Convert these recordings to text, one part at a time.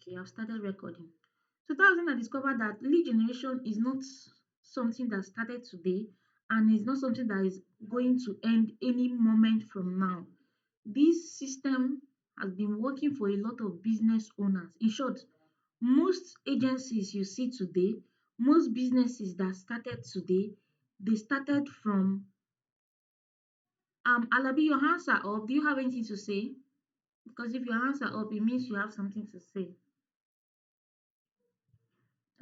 Okay, I've started recording. So that was when I discovered that lead generation is not something that started today and is not something that is going to end any moment from now. This system has been working for a lot of business owners. In short, most agencies you see today, most businesses that started today, they started from Alabi, your hands are up. Do you have anything to say? Because if your hands are up, it means you have something to say.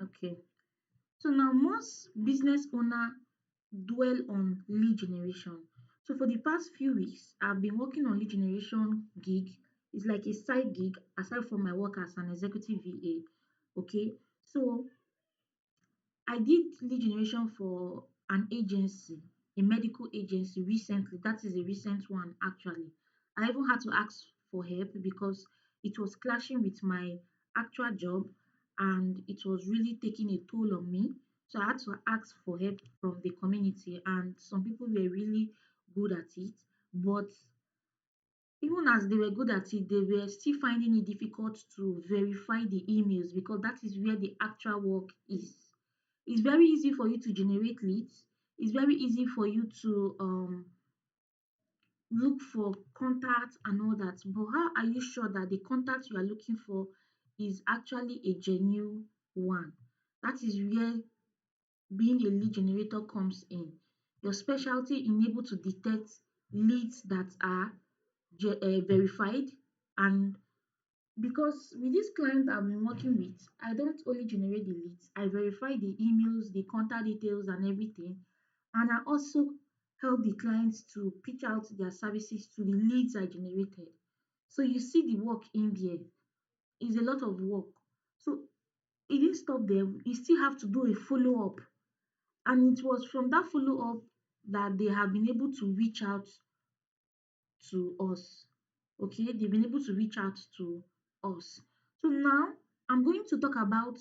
Okay. So now most business owner dwell on lead generation. So for the past few weeks, I've been working on lead generation gig. It's like a side gig aside from my work as an executive VA. Okay. So I did lead generation for an agency, a medical agency recently. That is a recent one actually. I even had to ask for help because it was clashing with my actual job and it was really taking a toll on me. So I had to ask for help from the community and some people were really good at it. But even as they were good at it, they were still finding it difficult to verify the emails because that is where the actual work is. It's very easy for you to generate leads. It's very easy for you to look for contacts and all that. But how are you sure that the contact you are looking for is actually a genuine one? That is where being a lead generator comes in. Your specialty in able to detect leads that are verified, and because with this client I've been working with, I don't only generate the leads, I verify the emails, the contact details, and everything. And I also help the clients to pitch out their services to the leads I generated. So you see the work in there is a lot of work. So it didn't stop there. You still have to do a follow up. And it was from that follow up that they have been able to reach out to us. Okay, they've been able to reach out to us. So now I'm going to talk about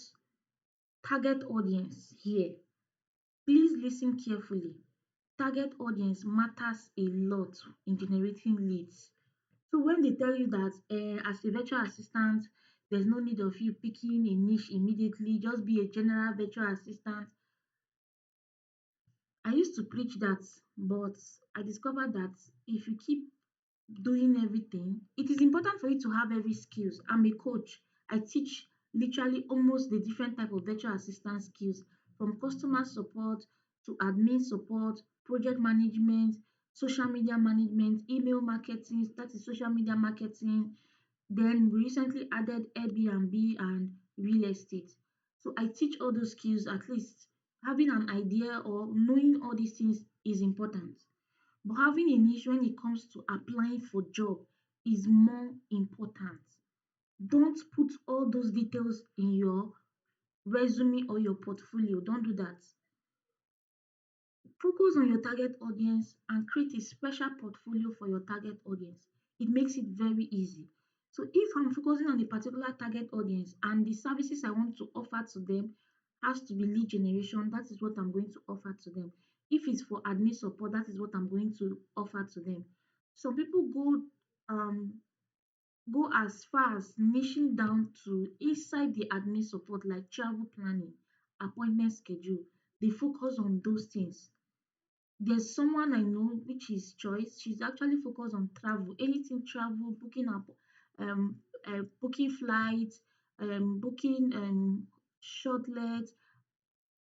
target audience here. Please listen carefully. Target audience matters a lot in generating leads. So when they tell you that as a virtual assistant, there's no need of you picking a niche immediately, just be a general virtual assistant. I used to preach that, but I discovered that if you keep doing everything, it is important for you to have every skills. I'm a coach. I teach literally almost the different type of virtual assistant skills, from customer support to admin support, project management, social media management, email marketing, that is social media marketing. Then we recently added Airbnb and real estate. So I teach all those skills. At least having an idea or knowing all these things is important. But having a niche when it comes to applying for job is more important. Don't put all those details in your resume or your portfolio. Don't do that. Focus on your target audience and create a special portfolio for your target audience. It makes it very easy. So if I'm focusing on a particular target audience and the services I want to offer to them has to be lead generation, that is what I'm going to offer to them. If it's for admin support, that is what I'm going to offer to them. Some people um go as far as niching down to inside the admin support like travel planning, appointment schedule. They focus on those things. There's someone I know which is Choice. She's actually focused on travel, anything travel, booking up, booking flights, booking short legs,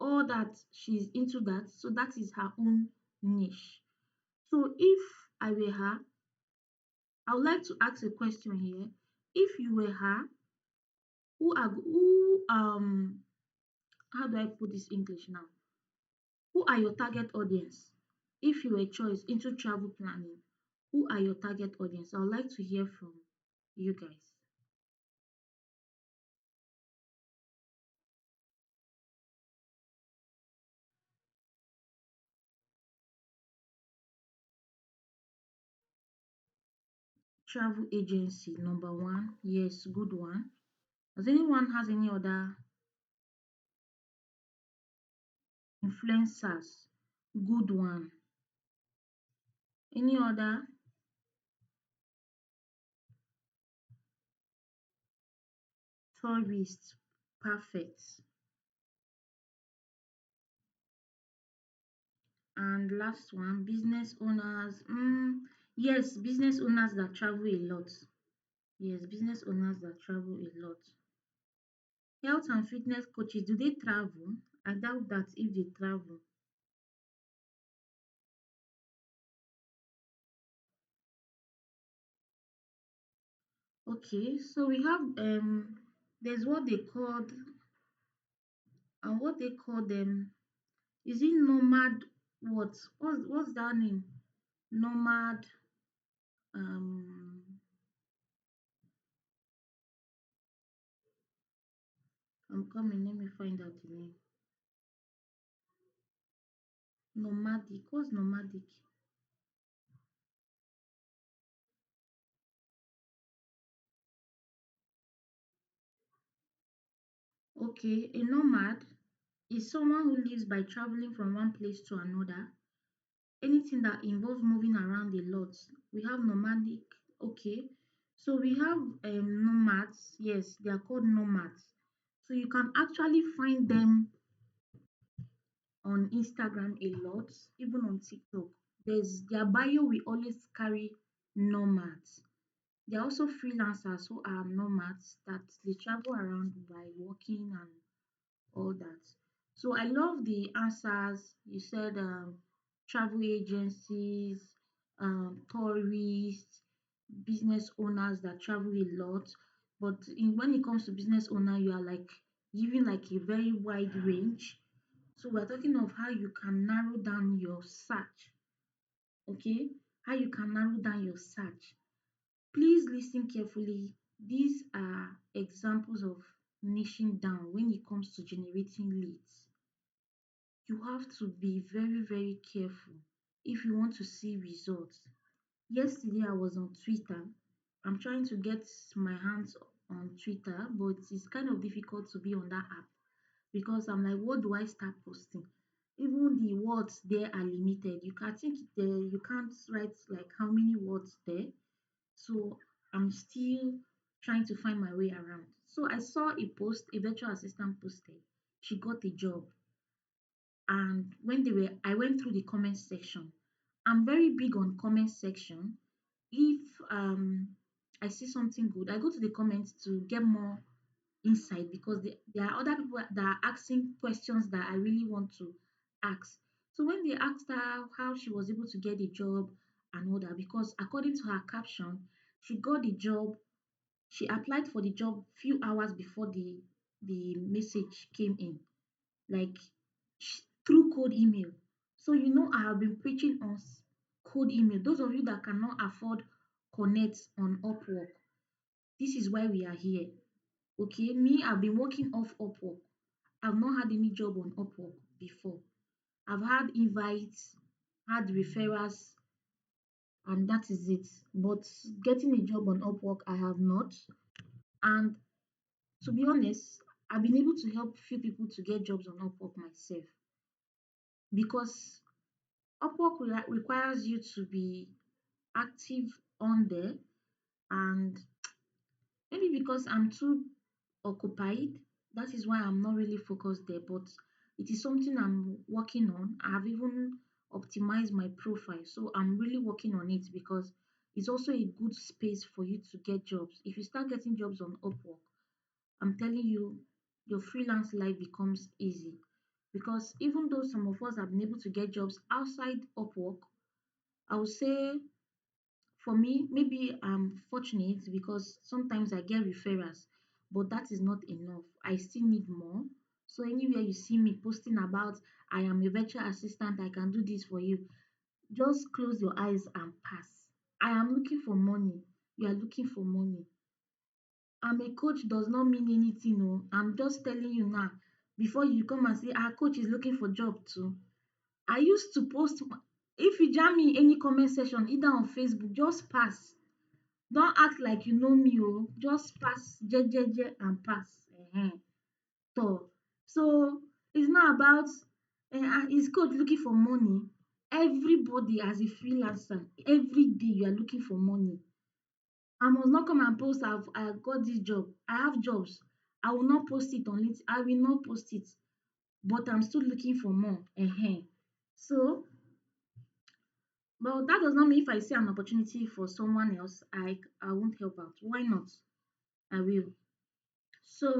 all that. She's into that. So that is her own niche. So if I were her, I would like to ask a question here. If you were her, who how do I put this English now? Who are your target audience? If you were choice into travel planning, who are your target audience? I would like to hear from you guys. Travel agency, number one. Yes, good one. Does anyone has any other influencers? Good one. Any other? tourists. Perfect. And last one, business owners. Yes, business owners that travel a lot. Yes, business owners that travel a lot. Health and fitness coaches, do they travel? I doubt that if they travel. Okay, so we have there's what they called and what they call them. Is it nomad? What's that name? Nomad. Um, I'm coming. Let me find out the name. Nomadic. What's nomadic? Okay, a nomad is someone who lives by traveling from one place to another. Anything that involves moving around a lot. We have nomadic. Okay, so we have nomads. Yes, they are called nomads. So you can actually find them on Instagram a lot, even on TikTok. There's their bio will always carry nomads. There are also freelancers who are nomads that they travel around by walking and all that. So I love the answers. You said travel agencies, tourists, business owners that travel a lot. But when it comes to business owner, you are like giving like a very wide range. So we're talking of how you can narrow down your search, okay? How you can narrow down your search. Please listen carefully. These are examples of niching down when it comes to generating leads. You have to be very, very careful if you want to see results. Yesterday, I was on Twitter. I'm trying to get my hands on Twitter, but it's kind of difficult to be on that app because I'm like, what do I start posting? Even the words there are limited. You can think there, you can't write like how many words there. So I'm still trying to find my way around. So I saw a post, a virtual assistant posted. She got a job. And I went through the comment section. I'm very big on comment section. If I see something good, I go to the comments to get more insight because there are other people that are asking questions that I really want to ask. So when they asked her how she was able to get a job and all that, because according to her caption, she got the job, she applied for the job few hours before the message came in, like through code email. So you know I have been preaching on code email. Those of you that cannot afford connect on Upwork, this is why we are here. Okay, me, I've been working off Upwork. I've not had any job on Upwork before. I've had invites, had referrals, and that is it. But getting a job on Upwork, I have not. And to be honest, I've been able to help few people to get jobs on Upwork myself because Upwork requires you to be active on there, and maybe because I'm too occupied, that is why I'm not really focused there. But it is something I'm working on. I've even optimized my profile, so I'm really working on it because it's also a good space for you to get jobs. If you start getting jobs on Upwork, I'm telling you, your freelance life becomes easy. Because even though some of us have been able to get jobs outside Upwork, I would say for me, maybe I'm fortunate because sometimes I get referrals, but that is not enough. I still need more. So anywhere you see me posting about I am a virtual assistant, I can do this for you, just close your eyes and pass. I am looking for money. You are looking for money. I'm a coach does not mean anything. No, I'm just telling you now. Before you come and say, our coach is looking for job too. I used to post. If you jam me in any comment section, either on Facebook, just pass. Don't act like you know me, oh. Just pass jejeje and pass. So, so it's not about is coach looking for money. Everybody as a freelancer, every day you are looking for money. I must not come and post I got this job. I have jobs. I will not post it on it. I will not post it, but I'm still looking for more. So, but that does not mean if I see an opportunity for someone else, I won't help out. Why not? I will. So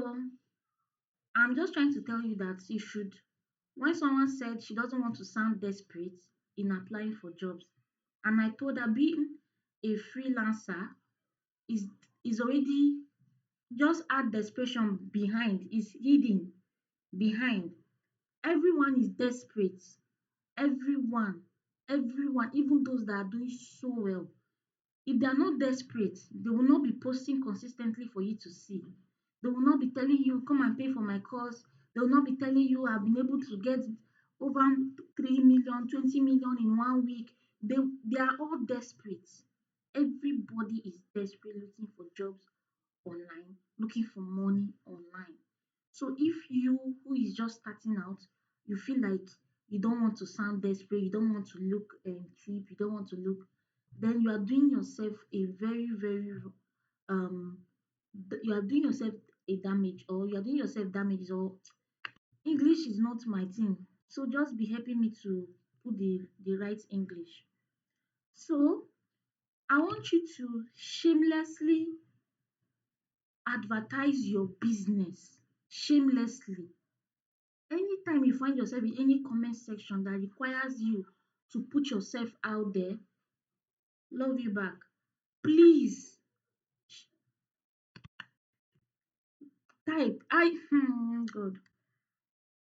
I'm just trying to tell you that you should, when someone said she doesn't want to sound desperate in applying for jobs, and I told her being a freelancer is is already, just add desperation behind, is hidden behind. Everyone is desperate. Everyone, everyone, even those that are doing so well. If they are not desperate, they will not be posting consistently for you to see. They will not be telling you, come and pay for my course. They will not be telling you, I've been able to get over 3 million, 20 million in 1 week. They are all desperate. Everybody is desperate looking for jobs online, looking for money online. So if you who is just starting out, you feel like you don't want to sound desperate, you don't want to look cheap, you don't want to look, then you are doing yourself a very, very um you are doing yourself a damage, or you are doing yourself damage, or English is not my thing. So just be helping me to put the right English. So I want you to shamelessly advertise your business shamelessly. Anytime you find yourself in any comment section that requires you to put yourself out there, love you back. Please type. God.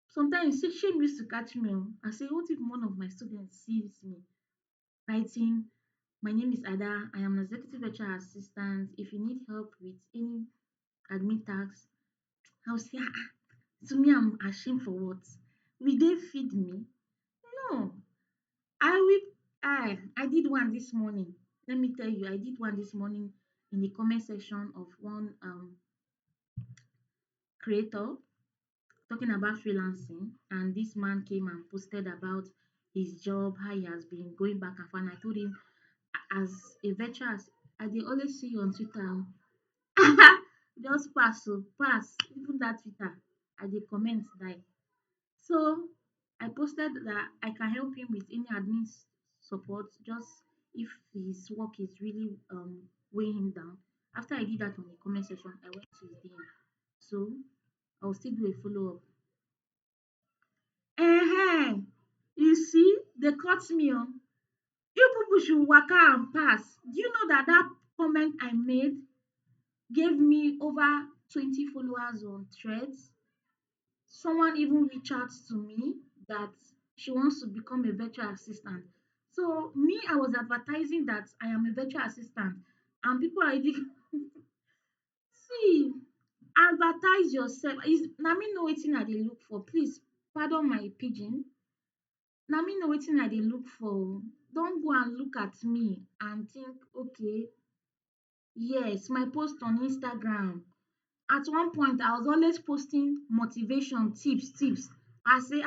Sometimes shame used to catch me. I say, what if one of my students sees me writing, my name is Ada, I am an executive HR assistant. If you need help with any admin tasks, I'll say, to me, I'm ashamed for what? Will they feed me? No. I will. I did one this morning. Let me tell you, I did one this morning in the comment section of one creator talking about freelancing, and this man came and posted about his job, how he has been going back and forth. And I told him, as a veteran, I dey always see you on Twitter. Just pass, so pass. Even that Twitter, I dey comment die. So I posted that I can help him with any admin support, just if his work is really weighing him down. After I did that on the comment section, I went to his DM. So I'll still do a follow up. You see, they caught me on. You people should waka and pass. Do you know that that comment I made gave me over 20 followers on threads? Someone even reached out to me that she wants to become a virtual assistant. So me, I was advertising that I am a virtual assistant, and people are already see, advertise yourself. Is na me know wetin I dey look for. Please pardon my pidgin. Na me know wetin I dey look for. Don't go and look at me and think, okay, yes, my post on Instagram. At one point, I was always posting motivation tips. I say,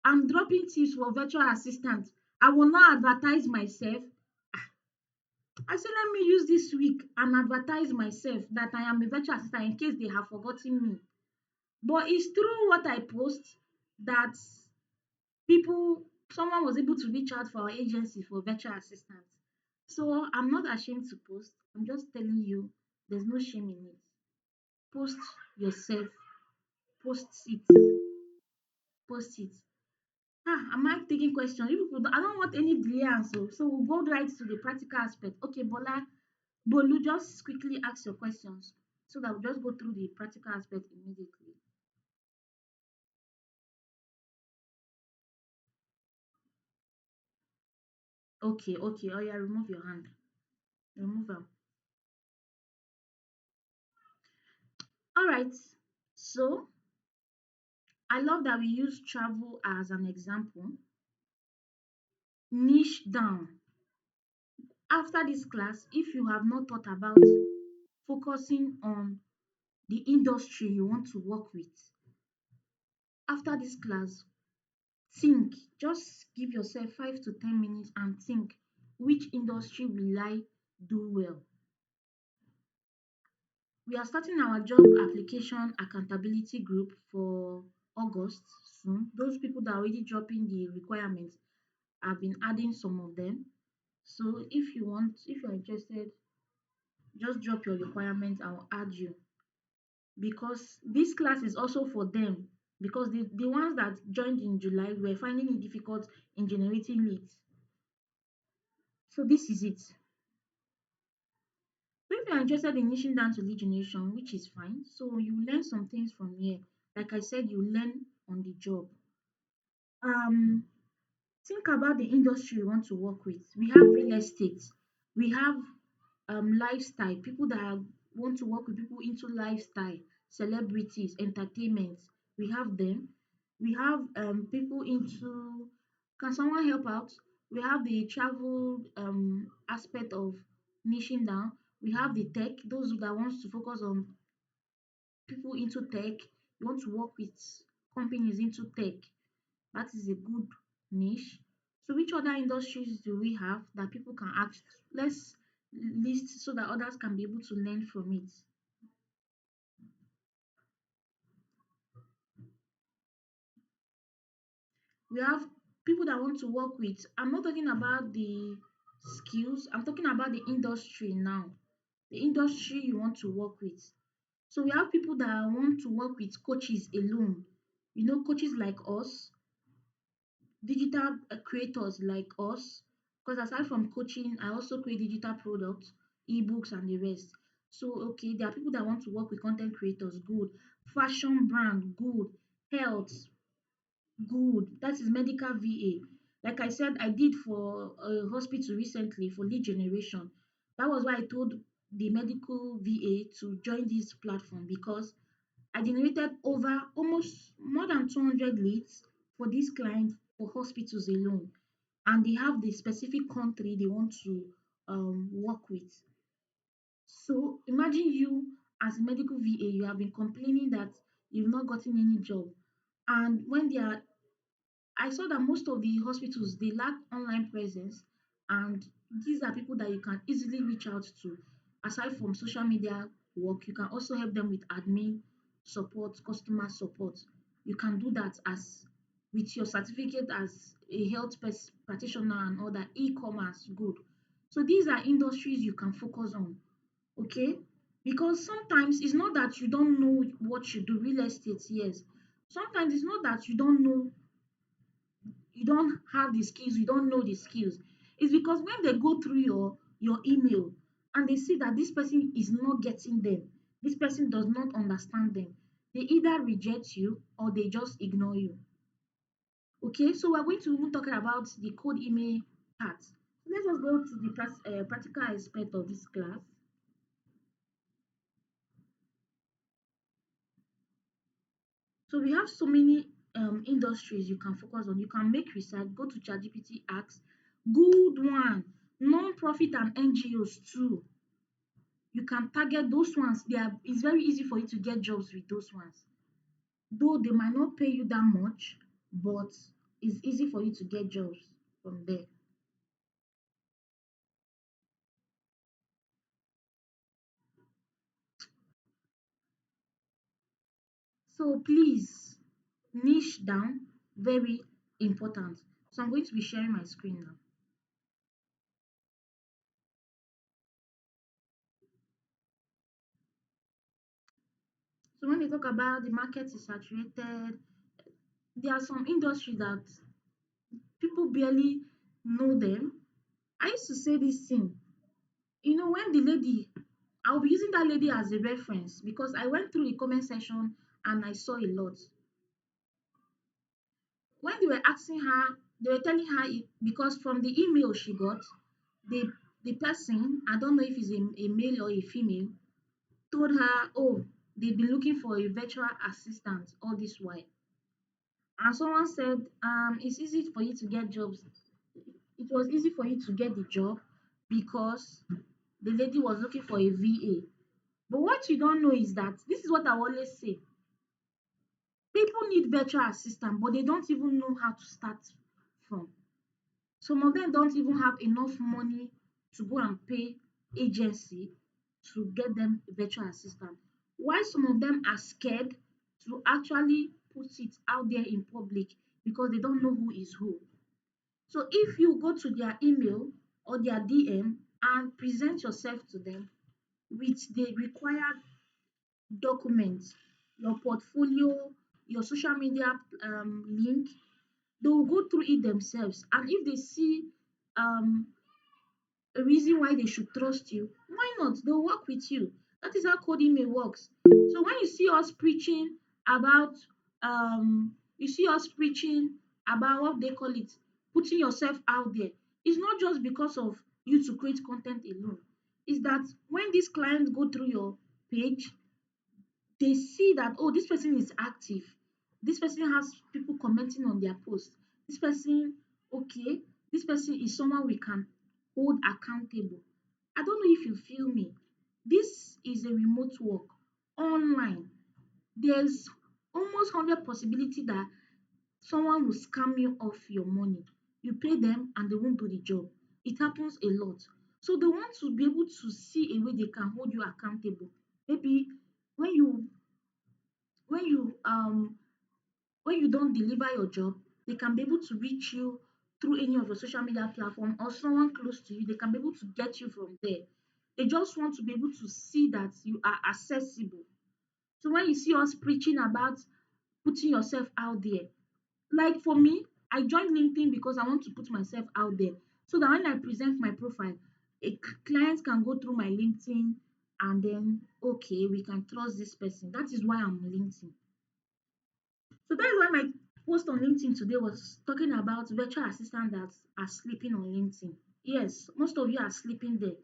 I'm dropping tips for virtual assistant. I will not advertise myself. I say, let me use this week and advertise myself that I am a virtual assistant in case they have forgotten me. But it's through what I post that someone was able to reach out for our agency for virtual assistants. So I'm not ashamed to post. I'm just telling you, there's no shame in it. Post yourself, post it, post it. Am I taking questions? You people, I don't want any delay answer. So we'll go right to the practical aspect. Okay, Bolu, just quickly ask your questions so that we'll just go through the practical aspect immediately. Okay. Oh yeah, remove your hand. Remove them. All right. So I love that we use travel as an example. Niche down. After this class, if you have not thought about focusing on the industry you want to work with, after this class, think. Just give yourself 5 to 10 minutes and think, which industry will I do well? We are starting our job application accountability group for August soon. Those people that are already dropping the requirements, I've been adding some of them. So if you're interested, just drop your requirements. I'll add you, because this class is also for them, because the ones that joined in July were finding it difficult in generating leads. So this is it. So if you're interested in niching down to lead generation, which is fine, so you learn some things from here. Like I said, you learn on the job. Um, think about the industry you want to work with. We have real estate, we have lifestyle, people that want to work with people into lifestyle, celebrities, entertainment. We have them. We have people into, can someone help out? We have the travel aspect of niching down. We have the tech, those that wants to focus on people into tech. You want to work with companies into tech. That is a good niche. So which other industries do we have that people can ask? Let's list so that others can be able to learn from it. We have people that want to work with, I'm not talking about the skills, I'm talking about the industry now. The industry you want to work with. So we have people that want to work with coaches alone. You know, coaches like us, digital creators like us, because aside from coaching I also create digital products, ebooks and the rest. So okay, there are people that want to work with content creators, good. Fashion brand, good. Health, good. That is medical VA. Like I said, I did for a hospital recently for lead generation. That was why I told the medical VA to join this platform, because I generated over almost more than 200 leads for this client for hospitals alone, and they have the specific country they want to work with. So imagine you as a medical VA, you have been complaining that you've not gotten any job, and when they are, I saw that most of the hospitals they lack online presence, and these are people that you can easily reach out to. Aside from social media work, you can also help them with admin support, customer support. You can do that as with your certificate as a health practitioner and all that, e-commerce, good. So these are industries you can focus on, okay? Because sometimes it's not that you don't know what you do, real estate, yes. Sometimes it's not that you don't know, you don't have the skills, you don't know the skills. It's because when they go through your email and they see that this person is not getting them, this person does not understand them, they either reject you or they just ignore you. Okay, so we're going to even talk about the code email part. Let us go to the practical aspect of this class. So we have so many industries you can focus on. You can make research, go to ChatGPT, ask. Good one. Non-profit and NGOs too. You can target those ones. It's very easy for you to get jobs with those ones. Though they might not pay you that much, but it's easy for you to get jobs from there. So please, niche down, very important. So I'm going to be sharing my screen now. So when they talk about the market is saturated, there are some industries that people barely know them. I used to say this thing, when the lady, I'll be using that lady as a reference because I went through the comment section and I saw a lot. When they were asking her, they were telling her because from the email she got, the the person, I don't know if it's a male or a female, told her, oh, they've been looking for a virtual assistant all this while. And someone said, it's easy for you to get jobs. It was easy for you to get the job because the lady was looking for a VA. But what you don't know is that this is what I always say. People need virtual assistant, but they don't even know how to start from. Some of them don't even have enough money to go and pay agency to get them a virtual assistant. Why some of them are scared to actually put it out there in public because they don't know who is who. So if you go to their email or their DM and present yourself to them with the required documents, your portfolio, your social media link, they will go through it themselves. And if they see um, a reason why they should trust you, why not? They'll work with you. That is how code email works. So when you see us preaching about you see us preaching about what they call it, putting yourself out there, it's not just because of you to create content alone. It's that when these clients go through your page, they see that, oh, this person is active, this person has people commenting on their post, this person, okay, this person is someone we can hold accountable. I don't know if you feel me. This is a remote work online. There's almost 100 possibility that someone will scam you off your money. You pay them and they won't do the job. It happens a lot. So they want to be able to see a way they can hold you accountable. Maybe when you when you um when you don't deliver your job, they can be able to reach you through any of your social media platform or someone close to you. They can be able to get you from there. They just want to be able to see that you are accessible. So when you see us preaching about putting yourself out there, like for me, I joined LinkedIn because I want to put myself out there so that when I present my profile, a client can go through my LinkedIn and then, okay, we can trust this person. That is why I'm LinkedIn. So that is why my post on LinkedIn today was talking about virtual assistants that are sleeping on LinkedIn. Yes, most of you are sleeping there,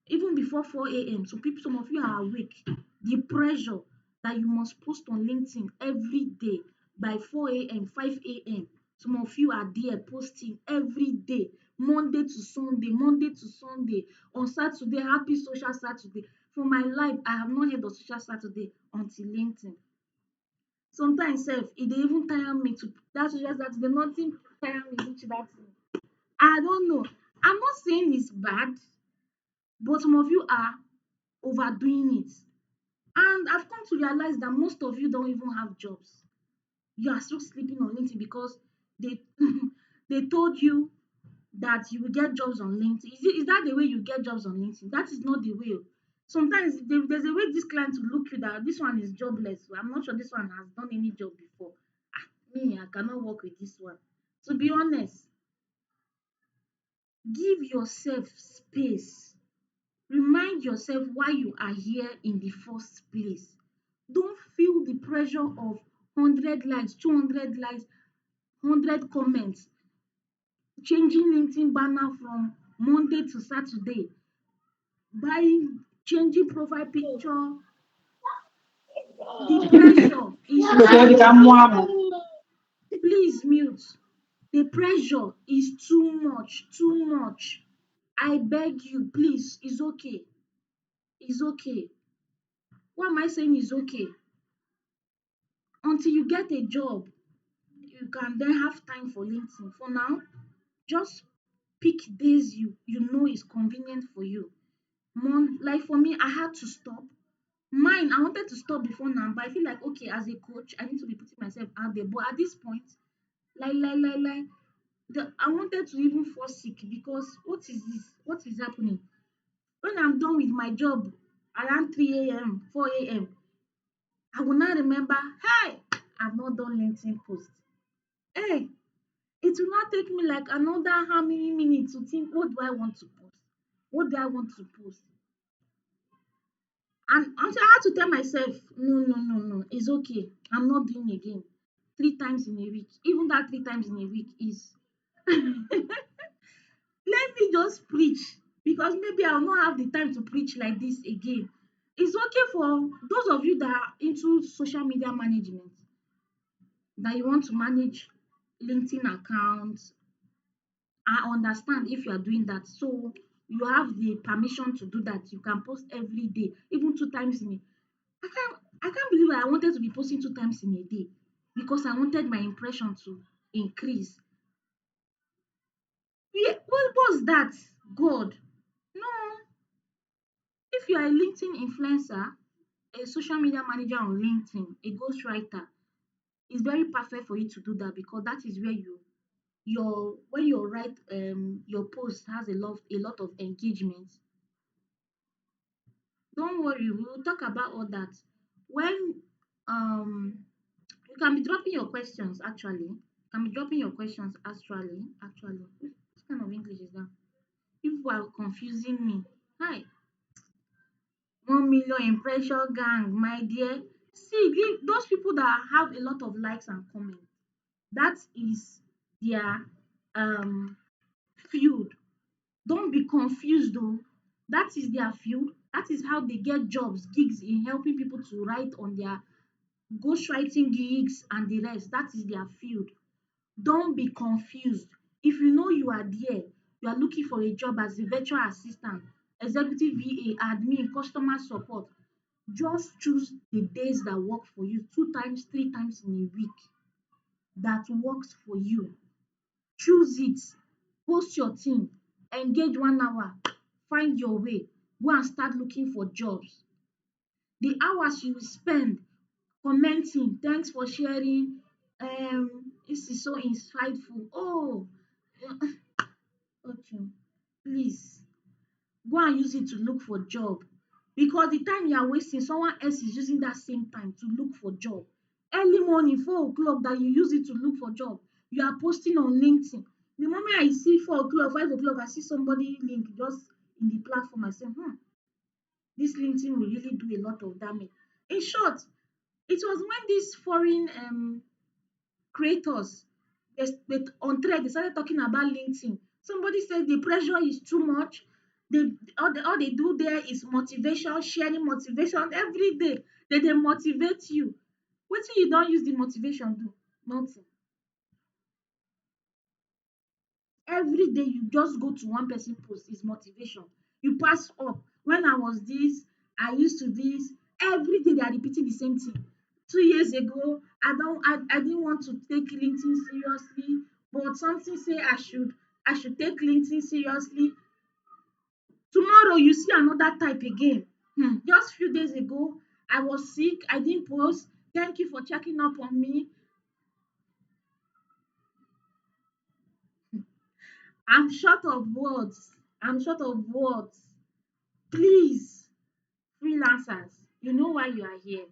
even before 4 a.m. So people, some of you are awake. The pressure that you must post on LinkedIn every day by 4 a.m., 5 a.m. Some of you are there posting every day, Monday to Sunday, Monday to Sunday, on Saturday, happy social Saturday. For my life, I have not heard of social Saturday until LinkedIn. Sometimes sef e dey even tire me to dat social Saturday, nothing tire me reach dat thing. I don't know. I'm not saying it's bad, but some of you are overdoing it. And I've come to realize that most of you don't even have jobs. You are still sleeping on LinkedIn because they they told you that you will get jobs on LinkedIn. Is that the way you get jobs on LinkedIn? That is not the way. Sometimes there's a way this client will look you that this one is jobless. I'm not sure this one has done any job before. Ah, me, I cannot work with this one. To be honest, give yourself space. Remind yourself why you are here in the first place. Don't feel the pressure of 100 likes, 200 likes, 100 comments, changing LinkedIn banner from Monday to Saturday, buying, changing profile picture. The pressure is too much. Please mute. The pressure is too much, too much. I beg you, please, it's okay. It's okay. Why am I saying it's okay? Until you get a job, you can then have time for LinkedIn. For now, just pick days you know is convenient for you. Like for me, I had to stop. Mine, I wanted to stop before now, but I feel like okay, as a coach, I need to be putting myself out there. But at this point, like, I wanted to even fall sick because what is this? What is happening? When I'm done with my job around 3 a.m., 4 a.m., I will not remember, hey, I've not done LinkedIn post. Hey, it will not take me like another how many minutes to think, what do I want to post? What do I want to post? And until I had to tell myself, no, no, no, no, it's okay. I'm not doing again. 3 times in a week. Even that 3 times in a week is let me just preach because maybe I'll not have the time to preach like this again. It's okay for those of you that are into social media management, that you want to manage LinkedIn accounts. I understand if you are doing that. So you have the permission to do that. You can post every day, even 2 times in a I can't believe I wanted to be posting 2 times in a day because I wanted my impression to increase. Yeah, what was that? God. No, If you are a LinkedIn influencer, a social media manager on LinkedIn, a ghostwriter, it's very perfect for you to do that because that is where your when you write your post has a lot of engagement. Don't worry, we will talk about all that. When you can be dropping your questions actually. You can be dropping your questions actually. What kind of English is that? People are confusing me. Hi, 1 million impression gang, my dear. See, those people that have a lot of likes and comments, that is their um field. Don't be confused though. That is their field. That is how they get jobs, gigs in helping people to write on their ghostwriting gigs and the rest. That is their field. Don't be confused. If you know you are there, you are looking for a job as a virtual assistant, executive VA, admin, customer support, just choose the days that work for you, 2 times, 3 times in a week that works for you. Choose it. Post your thing. Engage 1 hour. Find your way. Go and start looking for jobs. The hours you will spend commenting, thanks for sharing. This is so insightful. Oh, okay. Please go and use it to look for job because the time you are wasting, someone else is using that same time to look for job. Early morning, 4 o'clock, that you use it to look for job, you are posting on LinkedIn. The moment I see 4 o'clock, 5 o'clock, I see somebody link just in the platform, I say, this LinkedIn will really do a lot of damage. In short, it was when these foreign creators, on thread, they started talking about LinkedIn. Somebody said the pressure is too much. All they do there is motivation, sharing motivation every day. They motivate you. Wetin you don use the motivation do? Nothing. Every day you just go to one person post is motivation. You pass up. When I was this, I used to this. Every day they are repeating the same thing. 2 years ago, I didn't want to take LinkedIn seriously, but something say I should take LinkedIn seriously. Tomorrow you see another type again. Just few days ago, I was sick, I didn't post. Thank you for checking up on me. I'm short of words. I'm short of words. Please, freelancers, you know why you are here.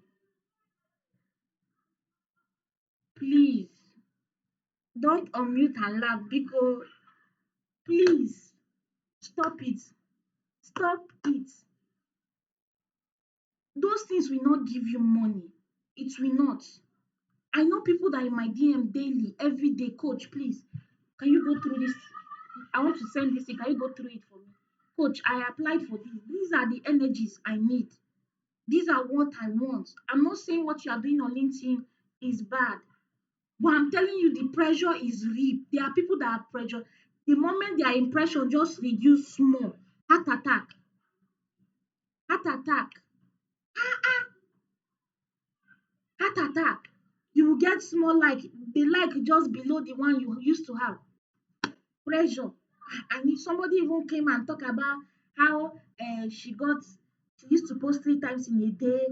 Please don't unmute and laugh because please stop it. Stop it. Those things will not give you money. It will not. I know people that in my DM daily, every day, coach, please, can you go through this? I want to send this thing. Can you go through it for me? Coach, I applied for this. These are the energies I need. These are what I want. I'm not saying what you are doing on LinkedIn is bad. But I'm telling you, the pressure is real. There are people that are pressure. The moment their impression just reduce small, heart attack, heart attack, heart attack. You will get small like the like just below the one you used to have. Pressure. And if somebody even came and talk about how she used to post 3 times in a day,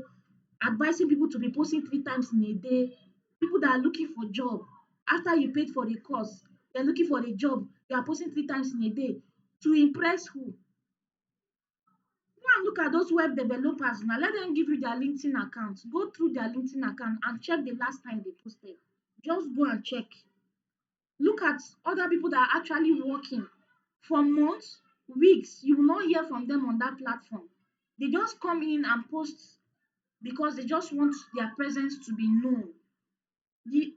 advising people to be posting 3 times in a day. People that are looking for job after you paid for the course, they're looking for a job. You are posting 3 times in a day to impress who? Go and look at those web developers now. Let them give you their LinkedIn account. Go through their LinkedIn account and check the last time they posted. Just go and check. Look at other people that are actually working for months, weeks. You will not hear from them on that platform. They just come in and post because they just want their presence to be known. The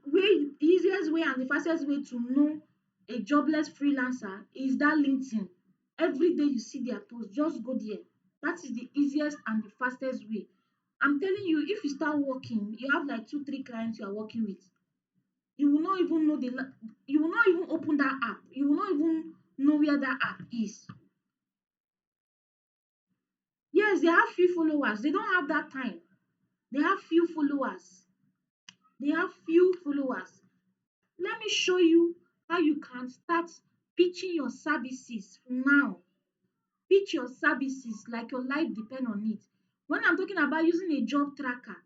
easiest way and the fastest way to know a jobless freelancer is that LinkedIn. Every day you see their post, just go there. That is the easiest and the fastest way. I'm telling you, if you start working, you have like 2, 3 clients you are working with. You will not even know you will not even open that app. You will not even know where that app is. Yes, they have few followers. They don't have that time. They have few followers. They have few followers. Let me show you how you can start pitching your services now. pitch your services like your life depend on it. When I'm talking about using a job tracker,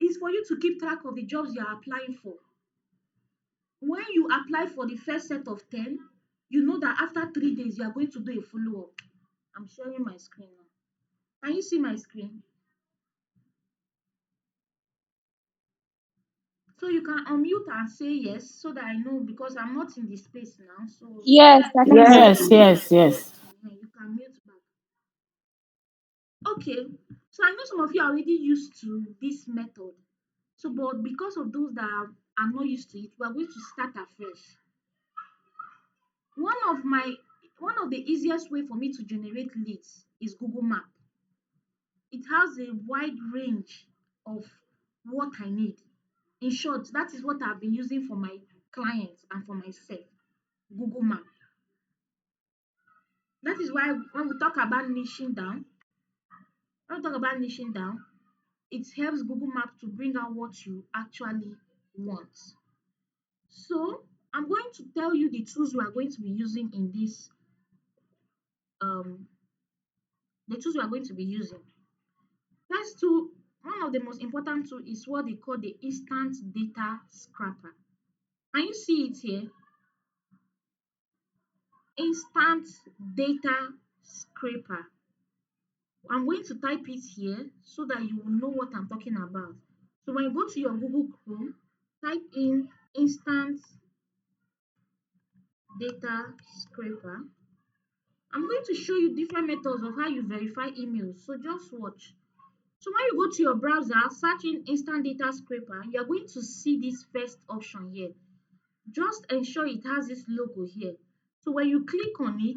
it's for you to keep track of the jobs you are applying for. When you apply for the first set of 10, you know that after 3 days you are going to do a follow-up. I'm sharing my screen now. Can you see my screen? So you can unmute and say yes so that I know, because I'm not in the space now. So Yes, I can hear Yes, you. yes, yes. you can mute back. Okay. So I know some of you are already used to this method. So, but because of those that are not used to it, we are going to start afresh. One of my one of the easiest way for me to generate leads is Google Map. It has a wide range of what I need. In short, that is what I've been using for my clients and for myself. Google Map. That is why when we talk about niching down, it helps Google Map to bring out what you actually want. So I'm going to tell you the tools we are going to be using in this um the tools we are going to be using. First tool, one of the most important tool is what they call the instant data scraper. Can you see it here? Instant data scraper. I'm going to type it here so that you will know what I'm talking about. So when you go to your Google Chrome, type in instant data scraper. I'm going to show you different methods of how you verify emails. So just watch. So when you go to your browser, search in instant data scraper, you're going to see this first option here. Just ensure it has this logo here. So when you click on it,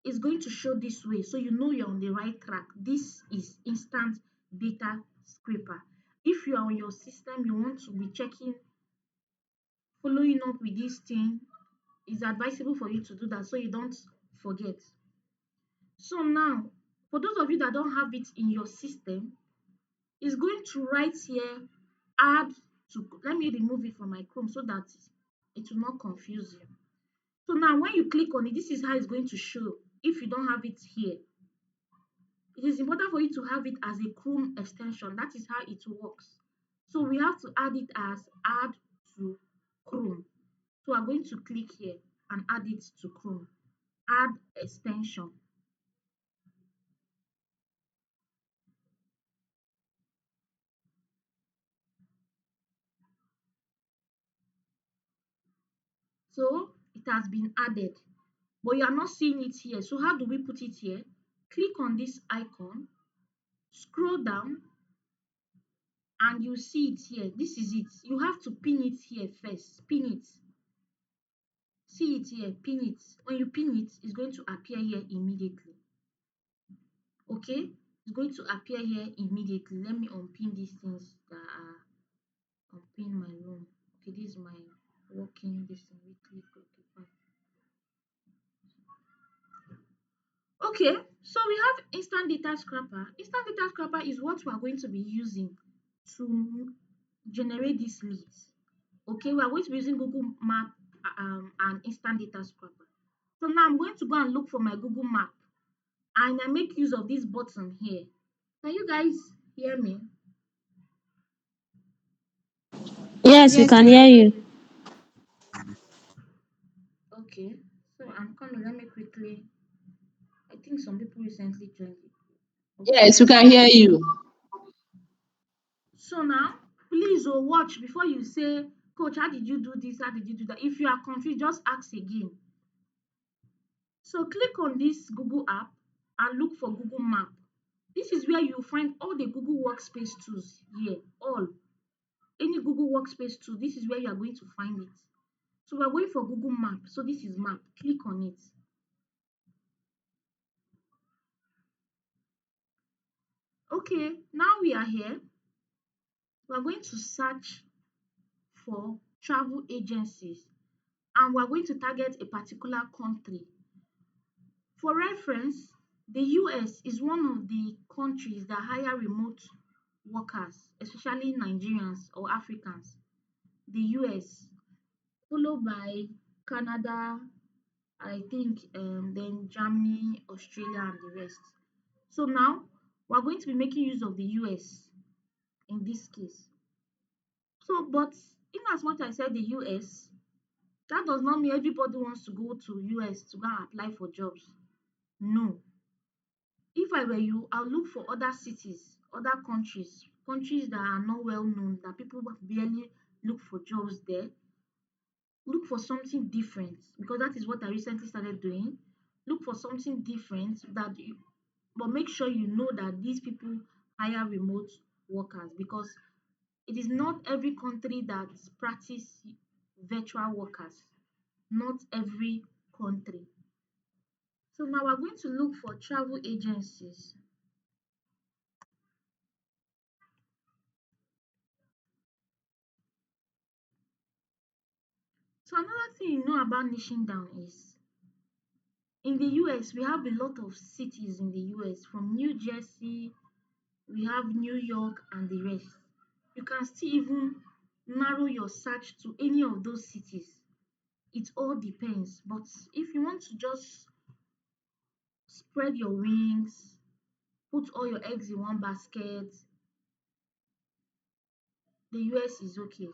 it's going to show this way. So you know you're on the right track. This is instant data scraper. If you are on your system, you want to be checking, following up with this thing, it's advisable for you to do that so you don't forget. So now, for those of you that don't have it in your system, it's going to write here, add to, let me remove it from my Chrome so that it will not confuse you. So now when you click on it, this is how it's going to show if you don't have it here. It is important for you to have it as a Chrome extension. That is how it works. So we have to add it as add to Chrome. So I'm going to click here and add it to Chrome. Add extension. So it has been added, but you are not seeing it here. So how do we put it here? Click on this icon, scroll down, and you see it here. This is it. You have to pin it here first. Pin it. See it here. Pin it. When you pin it, it's going to appear here immediately. Okay? It's going to appear here immediately. Let me unpin these things that are unpin my room. Okay, this is my working this thing. We click. Okay, fine. Okay, so we have instant data scraper. Instant data scraper is what we are going to be using to generate these leads. Okay, we are going to be using Google Map and instant data scraper. So now I'm going to go and look for my Google Map, and I make use of this button here. Can you guys hear me? Yes, we can hear you. Okay, so I'm coming. Let me quickly. I think some people recently joined it. Okay. Yes, we can hear you. So now, please watch before you say, Coach, how did you do this? How did you do that? If you are confused, just ask again. So click on this Google app and look for Google Map. This is where you find all the Google Workspace tools here. All. Any Google Workspace tool, this is where you are going to find it. So we're going for Google Map. So this is Map. Click on it. Okay, now we are here. We're going to search for travel agencies, and we're going to target a particular country. For reference, the US is one of the countries that hire remote workers, especially Nigerians or Africans. The US, followed by Canada, I think then Germany, Australia, and the rest. So now we're going to be making use of the US in this case. So, but in as much as I said the US, that does not mean everybody wants to go to US to go and apply for jobs. No. If I were you, I'll look for other cities, other countries that are not well known, that people barely look for jobs there. Look for something different because that is what I recently started doing. Look for something different but make sure you know that these people hire remote workers because it is not every country that practice virtual workers. Not every country. So now we're going to look for travel agencies. So another thing you know about niching down is in the US, we have a lot of cities in the US from New Jersey, we have New York and the rest. You can still even narrow your search to any of those cities. It all depends. But if you want to just spread your wings, put all your eggs in one basket, the US is okay.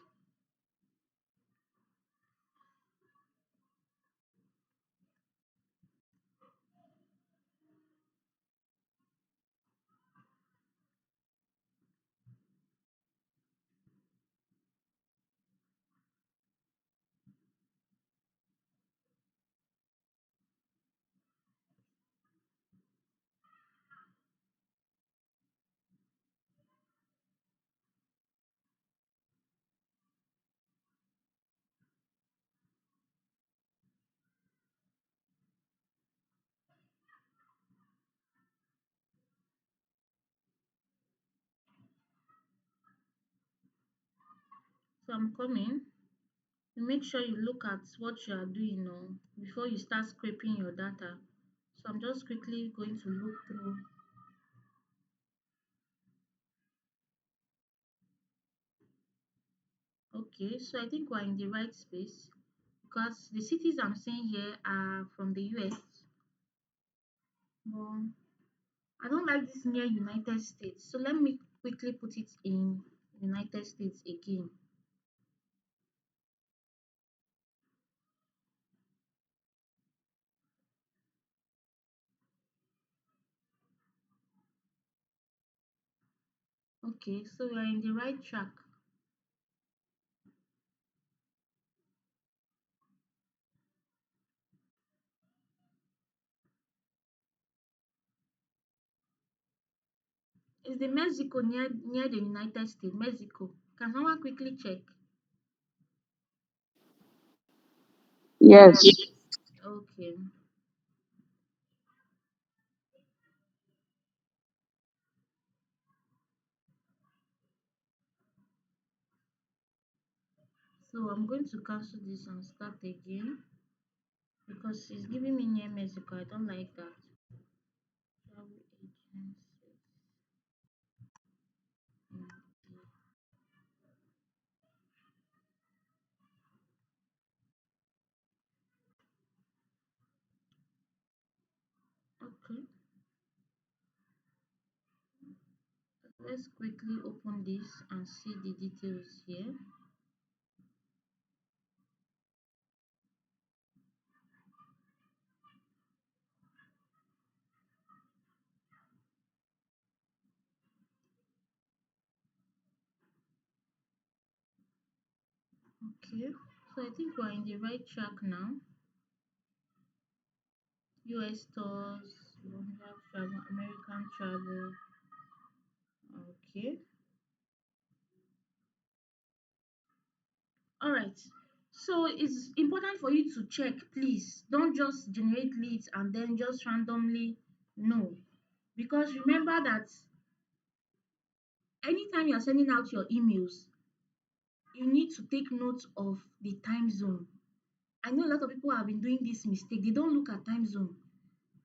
So I'm coming. You make sure you look at what you are doing before you start scraping your data. So I'm just quickly going to look through. Okay, so I think we're in the right space because the cities I'm seeing here are from the US. But I don't like this near United States. So let me quickly put it in United States again. Okay, so we're in the right track. Is the Mexico near the United States? Mexico. Can someone quickly check? Yes. Okay. So I'm going to cancel this and start again because it's giving me near Mexico. I don't like that. Travel agency. Okay. Let's quickly open this and see the details here. Okay. So I think we're in the right track now. US stores, London travel, American travel. Okay. All right. So it's important for you to check, please. Don't just generate leads and then just randomly no. Because remember that anytime you're sending out your emails, you need to take note of the time zone. I know a lot of people have been doing this mistake. They don't look at time zone.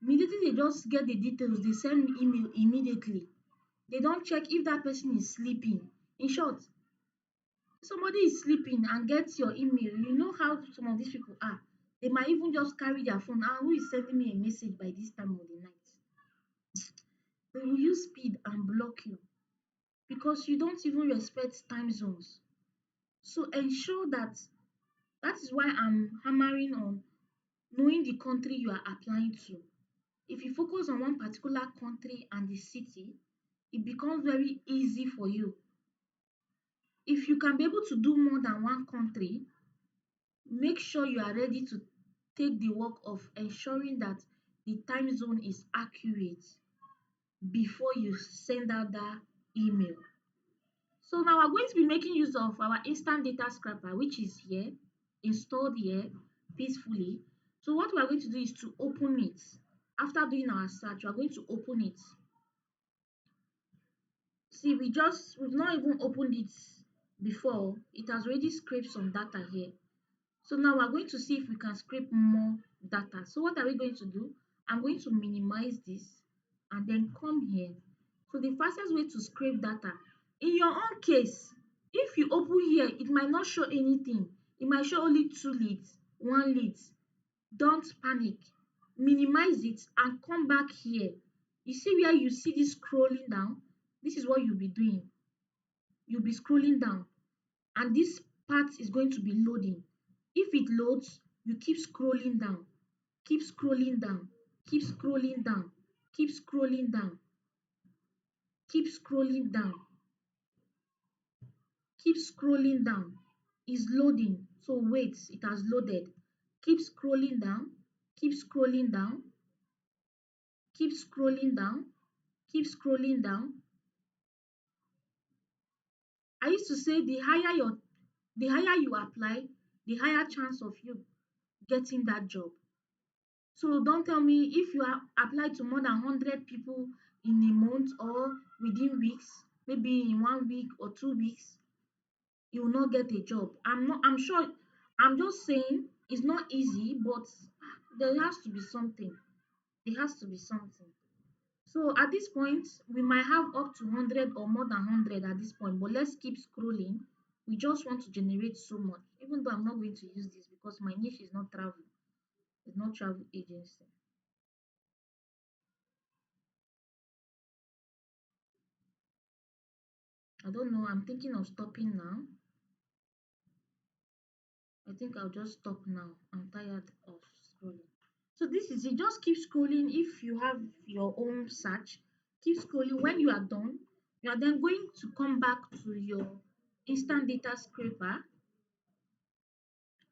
Immediately they just get the details, they send email immediately. They don't check if that person is sleeping. In short, somebody is sleeping and gets your email. You know how some of these people are. They might even just carry their phone. Ah, who is sending me a message by this time of the night? They will use speed and block you because you don't even respect time zones. So ensure that that is why I'm hammering on knowing the country you are applying to. If you focus on one particular country and the city, it becomes very easy for you. If you can be able to do more than one country, make sure you are ready to take the work of ensuring that the time zone is accurate before you send out that email. So now we're going to be making use of our instant data scraper, which is here, installed here peacefully. So what we're going to do is to open it. After doing our search, we're going to open it. See, we've not even opened it before. It has already scraped some data here. So now we're going to see if we can scrape more data. So what are we going to do? I'm going to minimize this and then come here. So the fastest way to scrape data, in your own case, if you open here, it might not show anything. It might show only 2 leads, 1 lead. Don't panic. Minimize it and come back here. You see where you see this scrolling down? This is what you'll be doing. You'll be scrolling down and this part is going to be loading. If it loads, you keep scrolling down, keep scrolling down, keep scrolling down, keep scrolling down, keep scrolling down, keep scrolling down. It's loading, so wait, it has loaded. Keep scrolling down, keep scrolling down, keep scrolling down, keep scrolling down. I used to say the higher you apply, the higher chance of you getting that job. So don't tell me if you are applied to more than 100 people in a month or within weeks, maybe in 1 week or 2 weeks, you will not get a job. I'm sure, I'm just saying it's not easy, but there has to be something. There has to be something. So at this point, we might have up to 100 or more than 100 at this point, but let's keep scrolling. We just want to generate so much, even though I'm not going to use this because my niche is not travel. It's not travel agency. I don't know. I'm thinking of stopping now. I think I'll just stop now. I'm tired of scrolling. So this is it. Just keep scrolling if you have your own search. Keep scrolling. When you are done, you are then going to come back to your instant data scraper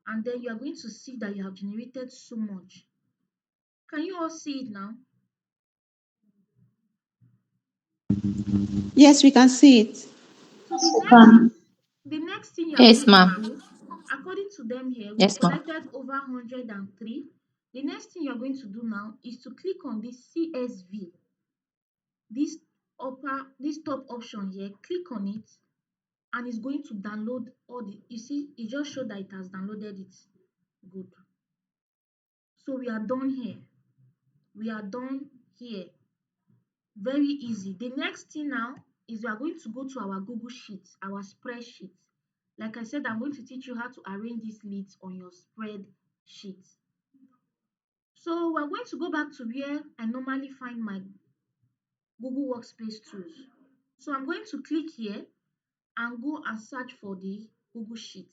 and then you are going to see that you have generated so much. Can you all see it now? Yes, we can see it. So the next thing you are Yes, going to ma'am. do, according to them here, we've Yes, ma'am. collected over 103. The next thing you're going to do now is to click on this CSV, this this top option here. Click on it and it's going to download all the, you see, it just showed that it has downloaded it. Good. So we are done here. We are done here. Very easy. The next thing now is we are going to go to our Google Sheets, our spreadsheet. Like I said, I'm going to teach you how to arrange these leads on your spreadsheet. So we're going to go back to where I normally find my Google Workspace tools. So I'm going to click here and go and search for the Google Sheet.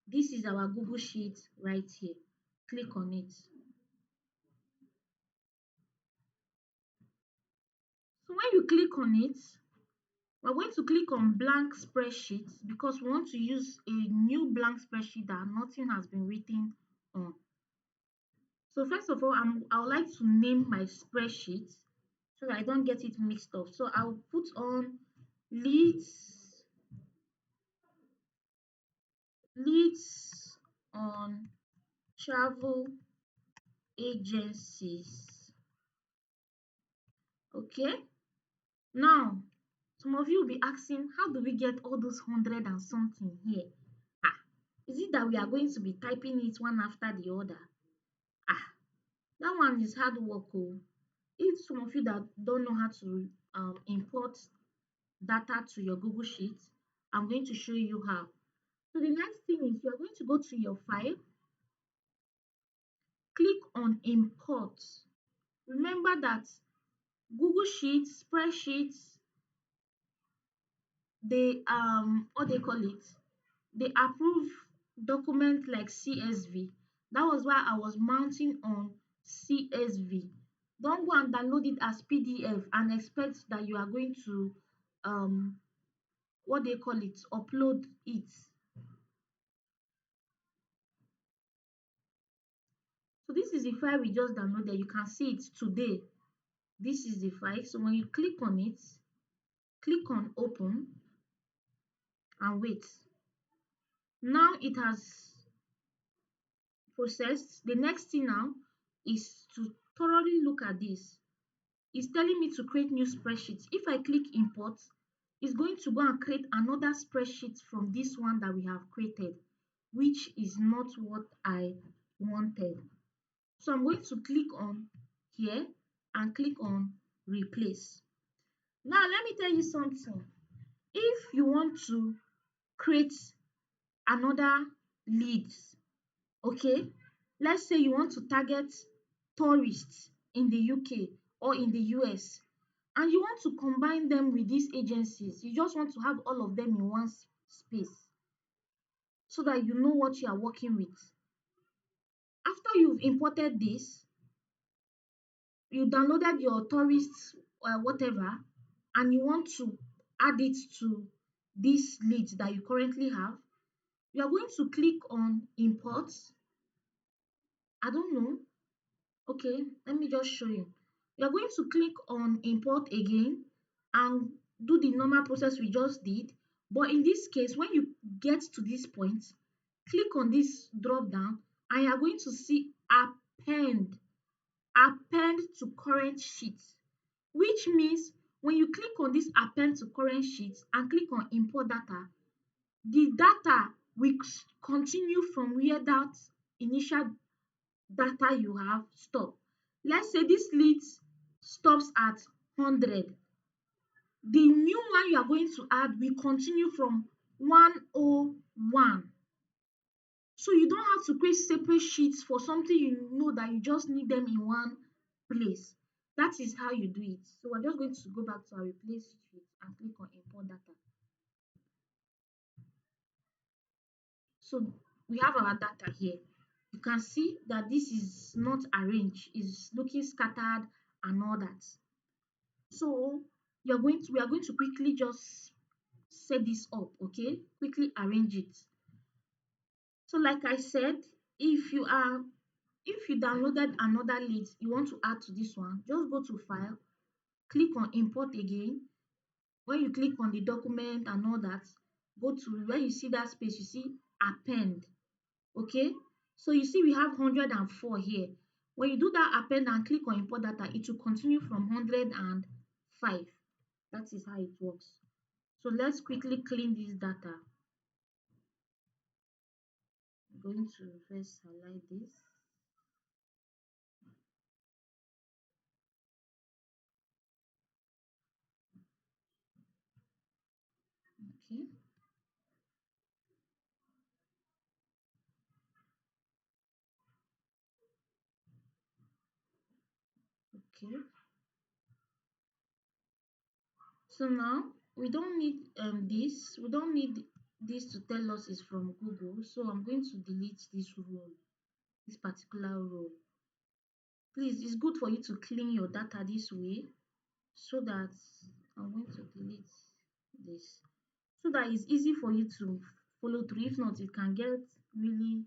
This is our Google Sheet right here. Click on it. So when you click on it, we're going to click on blank spreadsheet because we want to use a new blank spreadsheet that nothing has been written on. So first of all, I would like to name my spreadsheet so that I don't get it mixed up. So I'll put on leads, leads on travel agencies. Okay. Now, some of you will be asking, how do we get all those 100 and something here? Ah, is it that we are going to be typing it one after the other? Ah, that one is hard work. Oh. If some of you that don't know how to import data to your Google Sheets, I'm going to show you how. So the next thing is you're going to go to your file click on import. Remember that Google Sheets, spreadsheets, they what they call it, they approve document like CSV. That was why I was mounting on CSV. Don't go and download it as PDF and expect that you are going to um what they call it, upload it. So this is the file we just downloaded. You can see it today. This is the file. So when you click on it, click on open and wait. Now it has processed. The next thing now is to thoroughly look at this. It's telling me to create new spreadsheet. If I click import, it's going to go and create another spreadsheet from this one that we have created, which is not what I wanted. So I'm going to click on here and click on replace. Now let me tell you something. If you want to create another leads, okay, let's say you want to target tourists in the UK or in the US, and you want to combine them with these agencies. You just want to have all of them in one space so that you know what you are working with. After you've imported this, you downloaded your tourist whatever, and you want to add it to this lead that you currently have, you are going to click on import. I don't know. Okay, let me just show you. You're going to click on import again and do the normal process we just did. But in this case, when you get to this point, click on this drop down and you're going to see append, append to current sheet, which means when you click on this append to current sheet and click on import data, the data will continue from where that initial data you have stop. Let's say this lead stops at 100. The new one you are going to add will continue from 101. So you don't have to create separate sheets for something you know that you just need them in one place. That is how you do it. So we're just going to go back to our replace sheet and click on import data. So we have our data here. You can see that this is not arranged, it's looking scattered and all that. So we are going to quickly just set this up, okay? Quickly arrange it. So like I said, if you are if you downloaded another lead you want to add to this one, just go to file, click on import again. When you click on the document and all that, go to where you see that space, you see append. Okay, so you see we have 104 here. When you do that append and click on import data, it will continue from 105. That is how it works. So let's quickly clean this data. I'm going to first highlight this. Okay, okay. So now we don't need this. We don't need this to tell us it's from Google. So I'm going to delete this row, this particular row. Please, it's good for you to clean your data this way so that I'm going to delete this so that it's easy for you to follow through. If not, it can get really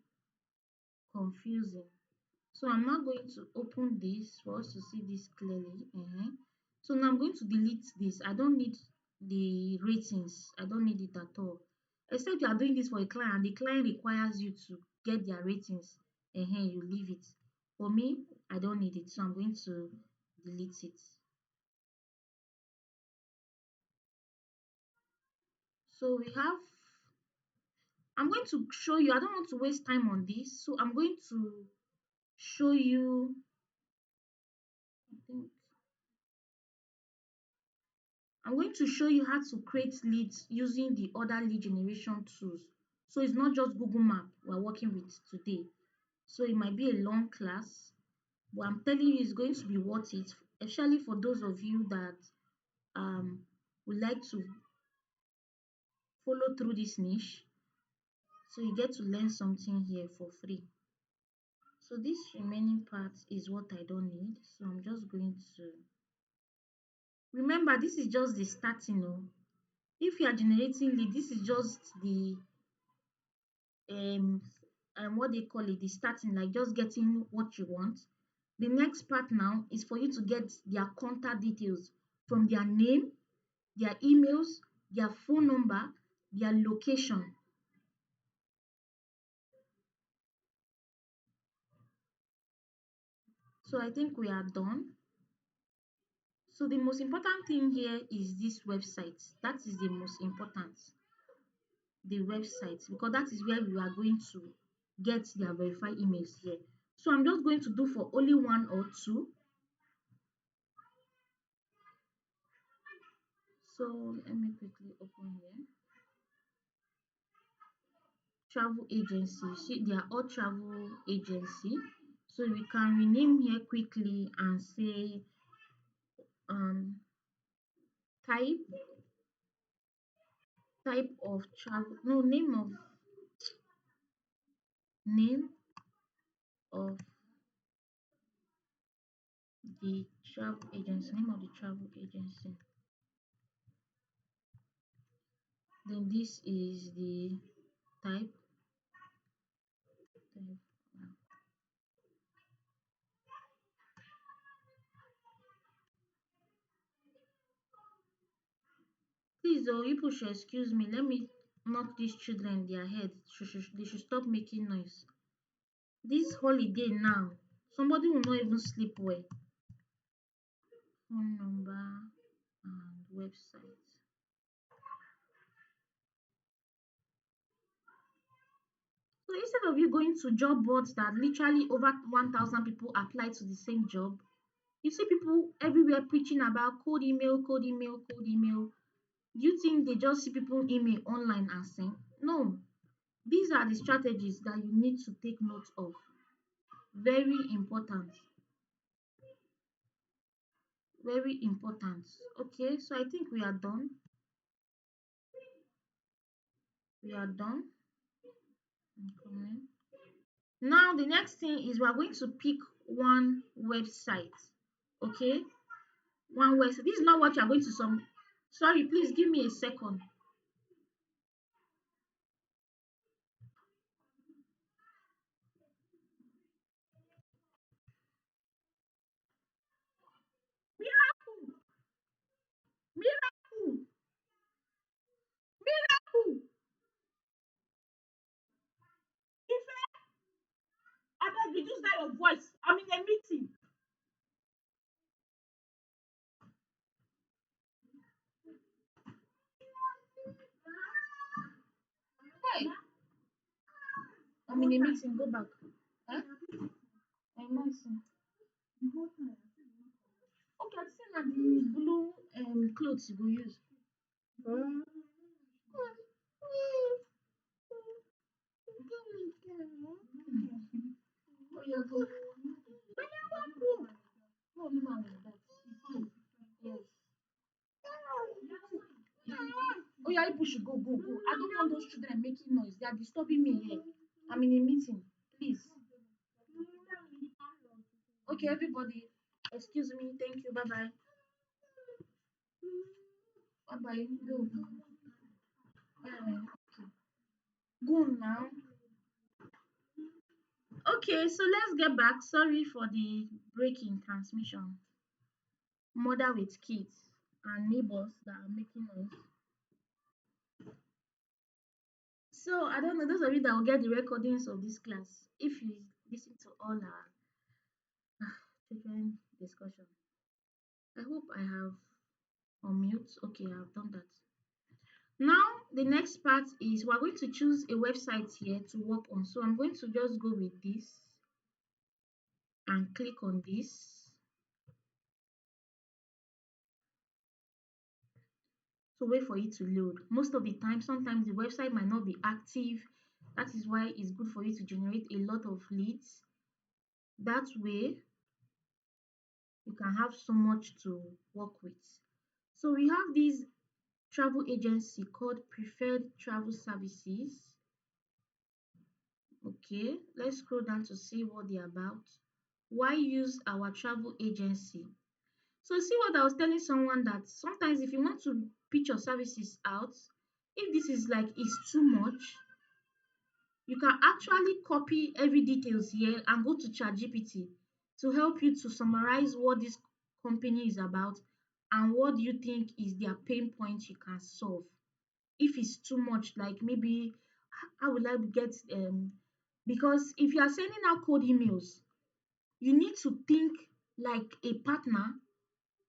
confusing. So I'm now going to open this for us to see this clearly. So now I'm going to delete this. I don't need the ratings. I don't need it at all. Except you are doing this for a client. The client requires you to get their ratings. You leave it. For me, I don't need it. So I'm going to delete it. So we have, I'm going to show you, I don't want to waste time on this. So I'm going to show you, I think I'm going to show you how to create leads using the other lead generation tools. So it's not just Google Map we're working with today. So it might be a long class, but I'm telling you it's going to be worth it, especially for those of you that um would like to follow through this niche. So you get to learn something here for free. So this remaining part is what I don't need. So I'm just going to remember this is just the starting. Oh. If you are generating lead, this is just the um what they call it, the starting, like just getting what you want. The next part now is for you to get their contact details from their name, their emails, their phone number, their location. So I think we are done. So the most important thing here is this website. That is the most important, the website, because that is where we are going to get their verified emails here. So I'm just going to do for only one or two. So let me quickly open here. Travel agency. See, they are all travel agency. So we can rename here quickly and say um type of travel, no, name of the travel agency, name of the travel agency. Then this is the type. Type. Please, oh, you should excuse me. Let me knock these children in their head. They should stop making noise. This holiday now, somebody will not even sleep well. Phone number and website. So instead of you going to job boards that literally over 1,000 people apply to the same job, you see people everywhere preaching about cold email, cold email, cold email. Do you think they just see people email online and send? No. These are the strategies that you need to take note of. Very important. Very important. Okay, so I think we are done. We are done. Okay. Now the next thing is we are going to pick one website. Okay, one website. This is not what you are going to some. Sorry, please give me a second. Miracle, miracle, miracle. Ife, abeg reduce that your voice. I'm in a meeting. Hey, I'm in a meeting. Go back. Huh? I'm not. Okay, I think na the blue clothes you go use. Oh yeah, go. No, no man like that. Yes. Oh yeah, people should go, go, go. I don't want those children making noise. They are disturbing me here. I'm in a meeting. Please. Okay, everybody. Excuse me. Thank you. Bye bye. Bye bye. Go. Okay. Go now. Okay, so let's get back. Sorry for the break in transmission. Mother with kids and neighbors that are making noise. So I don't know those of you that will get the recordings of this class. If you listen to all our children discussion, I hope I have on mute. Okay, I've done that. Now the next part is we're going to choose a website here to work on. So I'm going to just go with this and click on this. So wait for it to load. Most of the time, sometimes the website might not be active. That is why it's good for you to generate a lot of leads. That way, you can have so much to work with. So we have this travel agency called Preferred Travel Services. Okay, let's scroll down to see what they're about. Why use our travel agency? So see what I was telling someone, that sometimes if you want to pitch your services out, if this is like is too much, you can actually copy every details here and go to ChatGPT to help you to summarize what this company is about and what you think is their pain point you can solve. If it's too much, like maybe how will I get because if you are sending out cold emails, you need to think like a partner,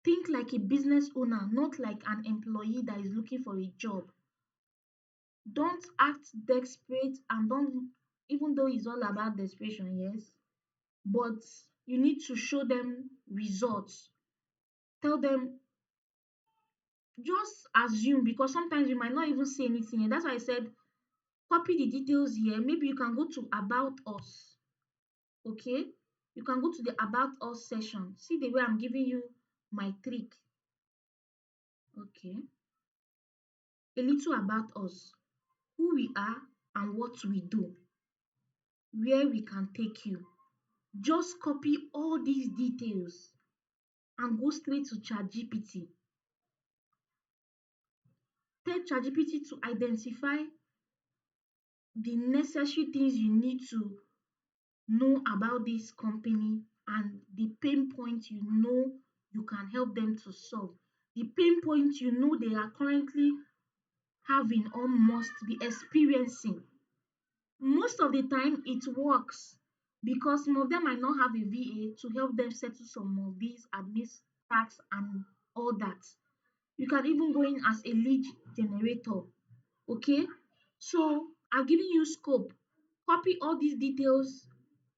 think like a business owner, not like an employee that is looking for a job. Don't act desperate, and don't, even though it's all about desperation, yes, but you need to show them results. Tell them, just assume, because sometimes you might not even say anything here. That's why I said copy the details here. Maybe you can go to about us. Okay, you can go to the about us section. See the way I'm giving you my trick. Okay, a little about us, who we are and what we do, where we can take you. Just copy all these details and go straight to ChatGPT. Tell ChatGPT to identify the necessary things you need to know about this company and the pain point you know you can help them to solve. The pain point you know they are currently having or must be experiencing. Most of the time it works because some of them might not have a VA to help them settle some of these admin tax and all that. You can even go in as a lead generator. Okay, so I've given you scope. Copy all these details.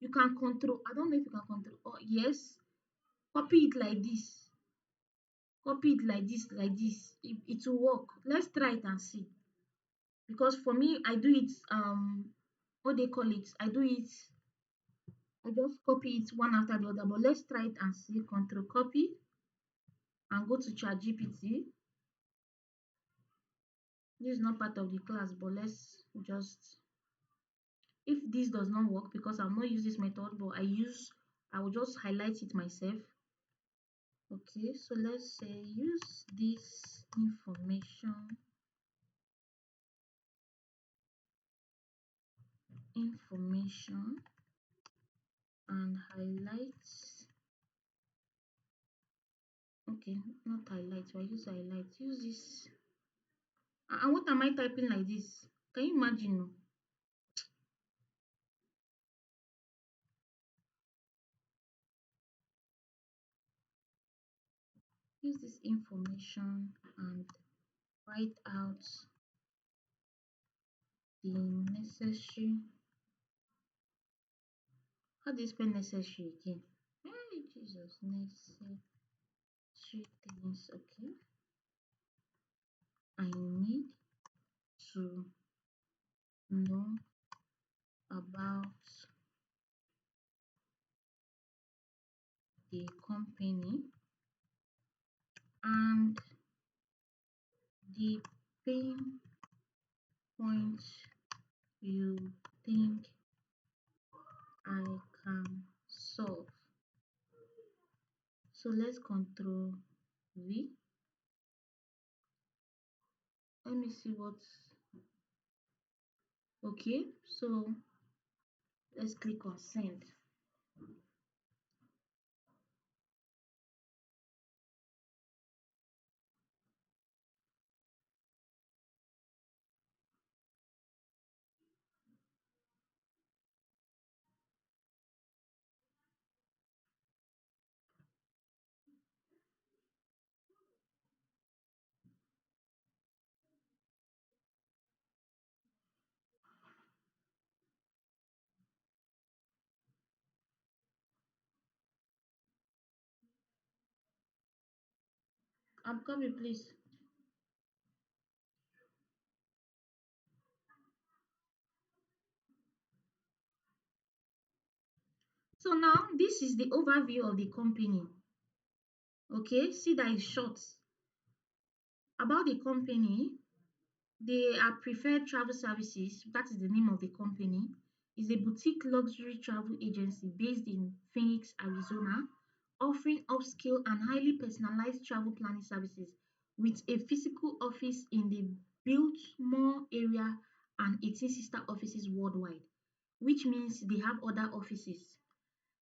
You can control, I don't know if you can control, oh yes, copy it like this, copy it like this, like this. It will work. Let's try it and see. Because for me, I do it, what they call it, I just copy it one after the other. But let's try it and see. Control copy and go to ChatGPT. This is not part of the class, but let's just, if this does not work, because I've not used this method, but I will just highlight it myself. Okay, so let's say use this information and highlight. Okay, not highlight, so I use highlight. Use this. And what am I typing like this? Can you imagine? Use this information and write out the necessary. How do you spell necessary again? Hey, Jesus, necessary things. Okay, I need to know about the company and the pain points you think I can solve. So let's control V. Let me see what's okay. So let's click on send. I'm coming, please. So now this is the overview of the company. Okay, see that is short. About the company, they are Preferred Travel Services, that is the name of the company, is a boutique luxury travel agency based in Phoenix, Arizona, offering upscale and highly personalized travel planning services with a physical office in the Biltmore area and 18 sister offices worldwide, which means they have other offices.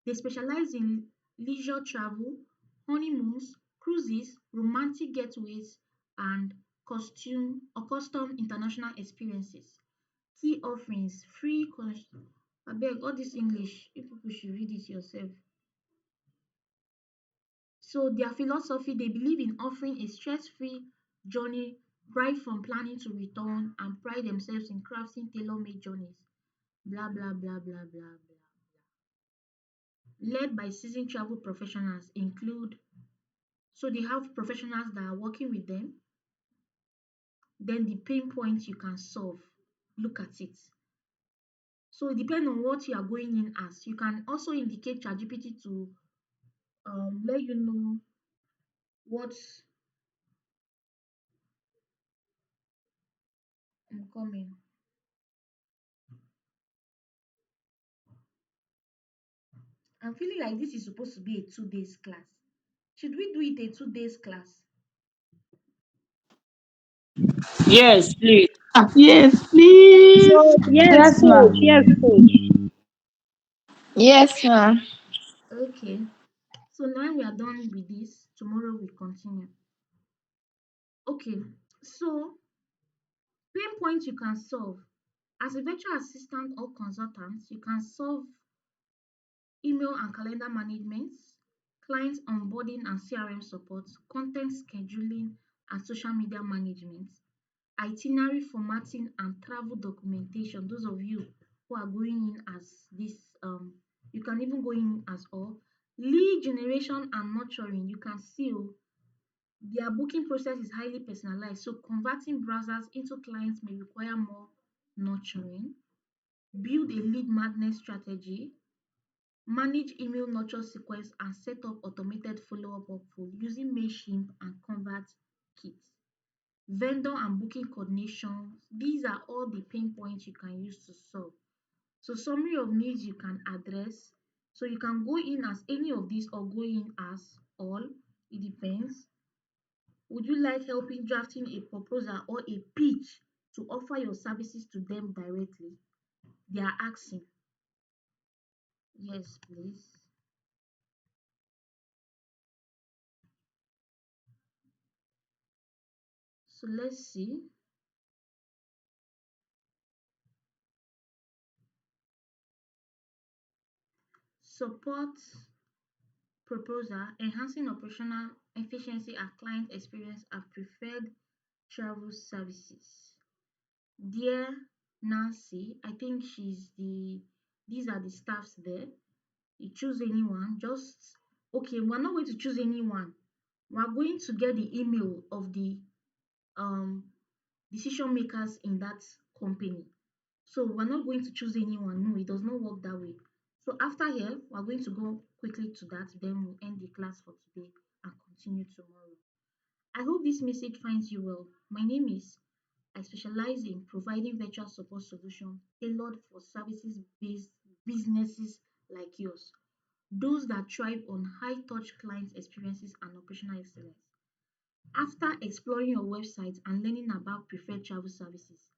They specialize in leisure travel, honeymoons, cruises, romantic getaways, and custom international experiences. Key offerings, abeg all this English, you people should read it yourself. So their philosophy, they believe in offering a stress-free journey right from planning to return and pride themselves in crafting tailor-made journeys. Blah blah blah blah blah blah. Led by seasoned travel professionals include, so they have professionals that are working with them, then the pain points you can solve. Look at it. So it depends on what you are going in as. You can also indicate ChatGPT to let you know what I'm coming. I'm feeling like this is supposed to be a 2 days class. Should we do it a 2 days class? Yes, please. Yes, please. So, Yes, yes, ma. coach. Yes, coach. Yes, ma. Okay. So now we are done with this. Tomorrow we continue. Okay. So pain points you can solve. As a virtual assistant or consultant, you can solve email and calendar management, client onboarding and CRM support, content scheduling and social media management, itinerary formatting and travel documentation. Those of you who are going in as this, you can even go in as all. Lead generation and nurturing, you can see their booking process is highly personalized, so converting browsers into clients may require more nurturing. Build a lead magnet strategy, manage email nurture sequence and set up automated follow-up workflow using Mailchimp and ConvertKit. Vendor and booking coordination, these are all the pain points you can use to solve. So summary of needs you can address. So you can go in as any of these or go in as all. It depends. Would you like helping drafting a proposal or a pitch to offer your services to them directly? They are asking. Yes, please. So let's see. Support proposal, enhancing operational efficiency and client experience are preferred travel services. Dear Nancy, I think these are the staffs there. You choose anyone, just, okay, we're not going to choose anyone. We're going to get the email of the um, decision makers in that company. So we're not going to choose anyone. No, it does not work that way. So after here, we're going to go quickly to that. Then we'll end the class for today and continue tomorrow. I hope this message finds you well. My name is, I specialize in providing virtual support solutions tailored for services-based businesses like yours, those that thrive on high-touch client experiences and operational excellence. After exploring your website and learning about preferred travel services,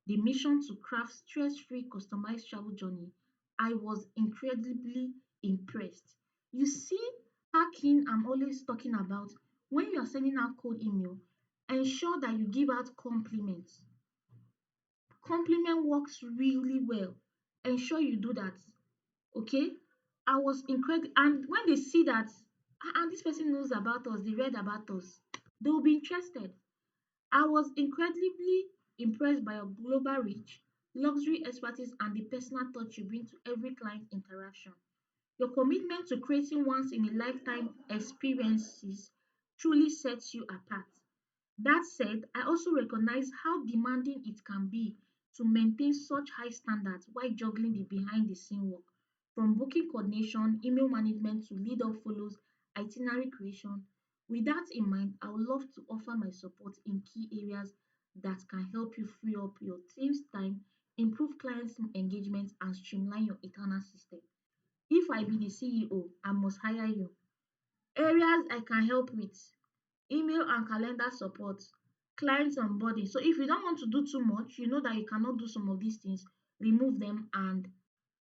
the mission to craft stress-free customized travel journey, I was incredibly impressed. You see how keen I'm always talking about when you are sending out cold email, ensure that you give out compliments. Compliment works really well. Ensure you do that. Okay? I was incredible. And when they see that, this person knows about us, they read about us, they will be interested. I was incredibly impressed by your global reach, luxury expertise, and the personal touch you bring to every client interaction. Your commitment to creating once in a lifetime experiences truly sets you apart. That said, I also recognize how demanding it can be to maintain such high standards while juggling the behind the scene work. from booking coordination, email management to lead up follows, itinerary creation. With that in mind, I would love to offer my support in key areas that can help you free up your team's time, improve clients' engagement, and streamline your internal system. If I be the CEO, I must hire you. Areas I can help with: email and calendar support, client onboarding. So if you don't want to do too much, you know that you cannot do some of these things, remove them and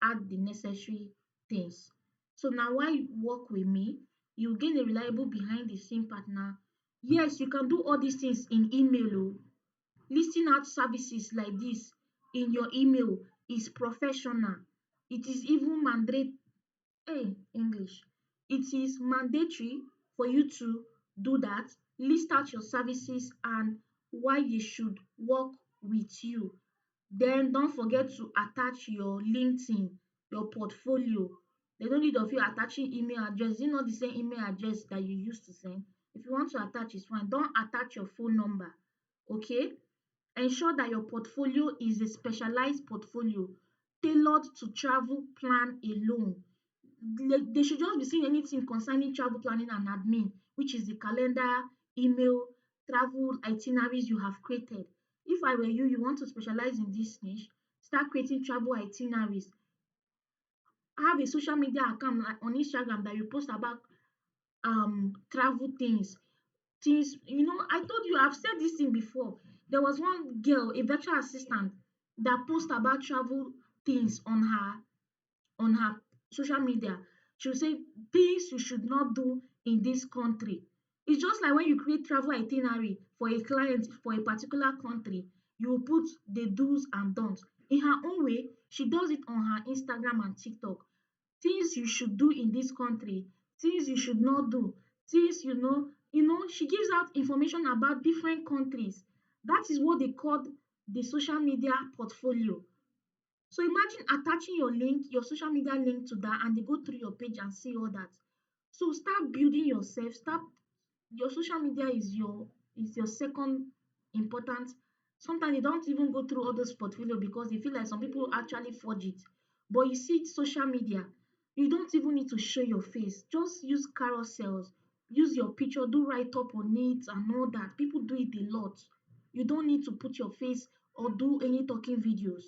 add the necessary things. So now while you work with me, you gain a reliable behind the scene partner. Yes, you can do all these things in email. Oh. Listing out services like this in your email is professional. It is even mandatory. Hey, English. It is mandatory for you to do that, list out your services and why they should work with you. Then don't forget to attach your LinkedIn, your portfolio. They don't need of you attaching email address. Is it not the same email address that you used to send? If you want to attach, it's fine. Don't attach your phone number. Okay? Ensure that your portfolio is a specialized portfolio tailored to travel plan alone. They should just be seeing anything concerning travel planning and admin, which is the calendar, email, travel itineraries you have created. If I were you, you want to specialize in this niche, start creating travel itineraries. Have a social media account like on Instagram that you post about travel things. Things, I told you, I've said this thing before. There was one girl, a virtual assistant, that post about travel things on her social media. She will say things you should not do in this country. It's just like when you create travel itinerary for a client for a particular country, you will put the do's and don'ts. In her own way, she does it on her Instagram and TikTok. Things you should do in this country, things you should not do, things she gives out information about different countries. That is what they call the social media portfolio. So imagine attaching your link, your social media link to that, and they go through your page and see all that. So start building yourself. Start your social media is your second important. Sometimes they don't even go through all those portfolio because they feel like some people actually forge it. But you see social media, you don't even need to show your face. Just use carousels, use your picture, do write up on it and all that. People do it a lot. You don't need to put your face or do any talking videos.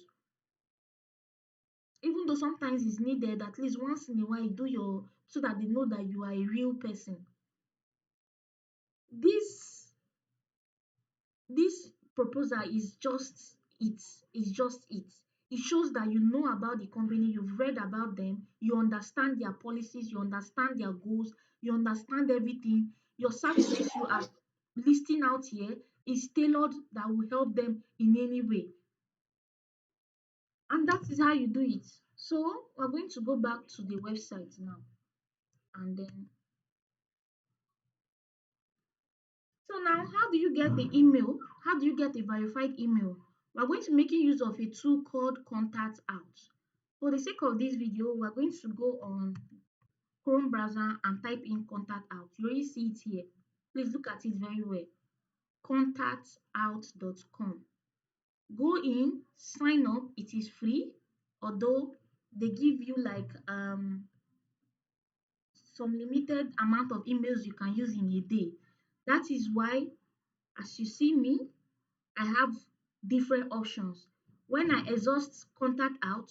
Even though sometimes it's needed, at least once in a while you do your so that they know that you are a real person. This proposal is just it. It shows that you know about the company, you've read about them, you understand their policies, you understand their goals, you understand everything. Your services you are listing out here is tailored that will help them in any way. And that is how you do it. So we're going to go back to the website now. And then, so now, how do you get the email? How do you get a verified email? We're going to be making use of a tool called Contact Out. For the sake of this video, we're going to go on Chrome browser and type in Contact Out. You already see it here. Please look at it very well. Contactout.com. Go in, sign up. It is free, although they give you like some limited amount of emails you can use in a day. That is why, as you see me, I have different options. When I exhaust Contact Out,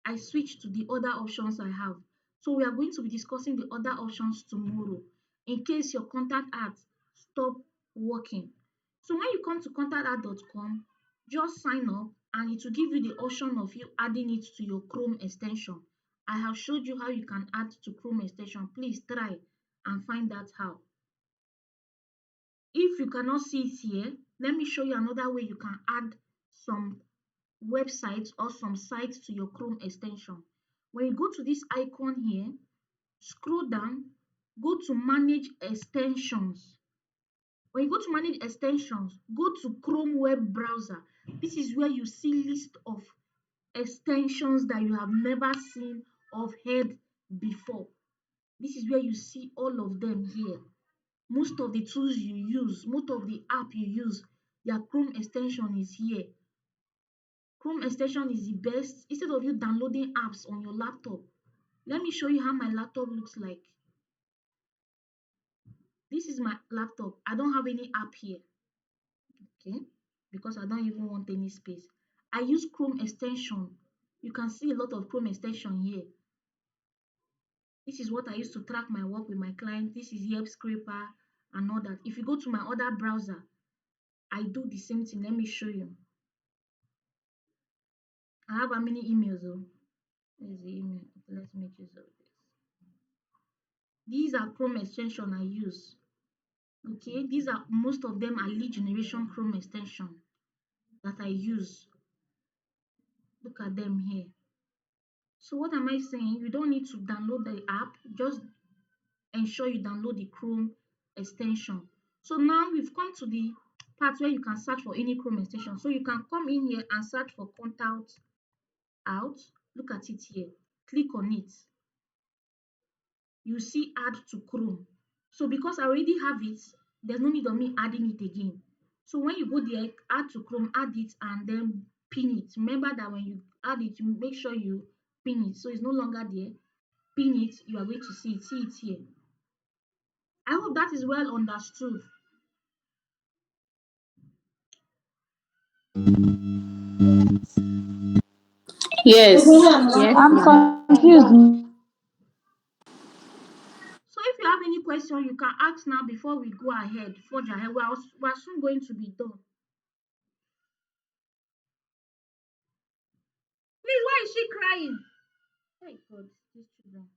I switch to the other options I have. So we are going to be discussing the other options tomorrow in case your Contact Out stop working. So when you come to contactout.com, just sign up and it will give you the option of you adding it to your Chrome extension. I have showed you how you can add to Chrome extension. Please try and find out how. If you cannot see it here, let me show you another way you can add some websites or some sites to your Chrome extension. When you go to this icon here, scroll down, go to manage extensions. When you go to manage extensions, go to Chrome web browser. This is where you see list of extensions that you have never seen or heard before. This is where you see all of them here. Most of the tools you use, most of the app you use, their Chrome extension is here. Chrome extension is the best. Instead of you downloading apps on your laptop, Let me show you how my laptop looks like. This is my laptop. I don't have any app here, okay? Because I don't even want any space. I use Chrome extension. You can see a lot of Chrome extension here. This is what I use to track my work with my client. This is Yelp Scraper and all that. If you go to my other browser, I do the same thing. Let me show you. I have how many emails though? Where's the email? Okay, let's make use of this. These are Chrome extension I use. Okay, these are most of them are lead generation Chrome extension that I use. Look at them here. So what am I saying? You don't need to download the app. Just ensure you download the Chrome extension. So now we've come to the part where you can search for any Chrome extension. So you can come in here and search for contact out. Look at it here. Click on it. You see add to Chrome. So because I already have it, there's no need of me adding it again. So when you go there, add to Chrome, add it and then pin it. Remember that when you add it, you make sure you pin it. So it's no longer there. Pin it, you are going to see it. See it here. I hope that is well understood. Yes. Yes, I'm ma. confused. So if you have any question, you can ask now before we go ahead, forge ahead. We are soon going to be done. Please, why is she crying? My God, these children.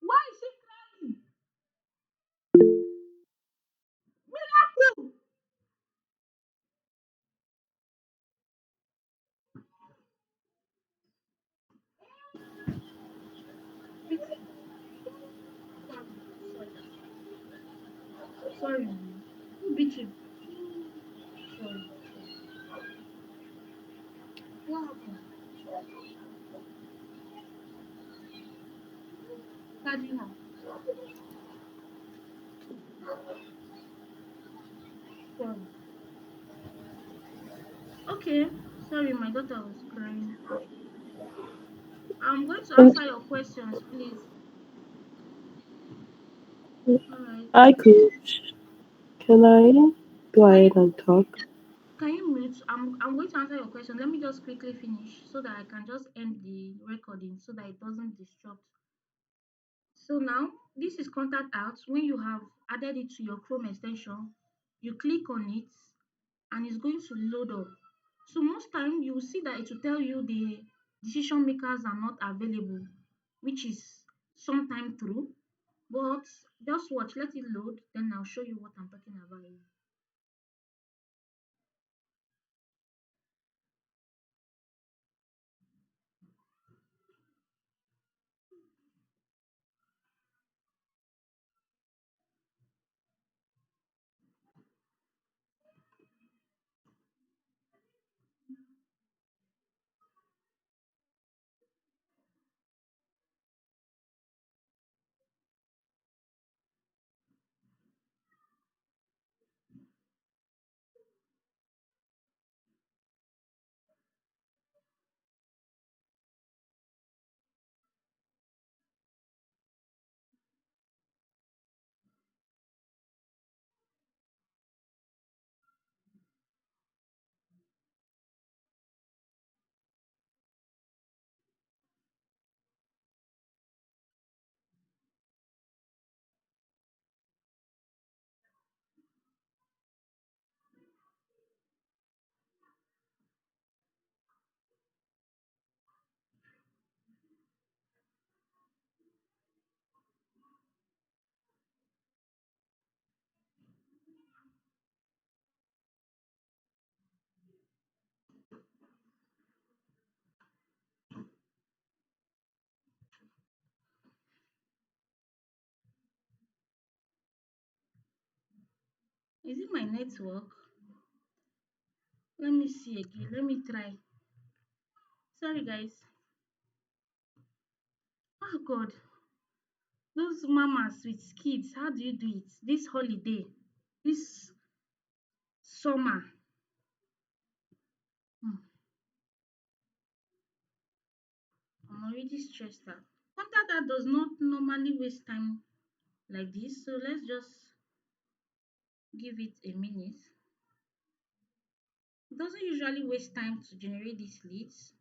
Why is she crying? Miracle! Sweetie. Sorry, sorry, sorry, mommy. Who beat you? Sorry, sorry. What happened? Carry her. Sorry. Okay. Sorry, my daughter was crying. I'm going to Um, answer your questions, please. All right. I could. Can I go Can ahead you and talk? can you mute? I'm going to answer your question. Let me just quickly finish so that I can just end the recording so that it doesn't disrupt. So now this is contact out. When you have added it to your Chrome extension, you click on it and it's going to load up. So most time you will see that it will tell you the decision makers are not available, which is sometime true. But just watch, let it load, then I'll show you what I'm talking about here. Is it my network? Let me see again. Let me try. Sorry guys. Oh God. Those mamas with kids, how do you do it? This holiday. This summer, hmm, I'm already stressed out. Contact that does not normally waste time like this, so let's just give it a minute. It doesn't usually waste time to generate these leads.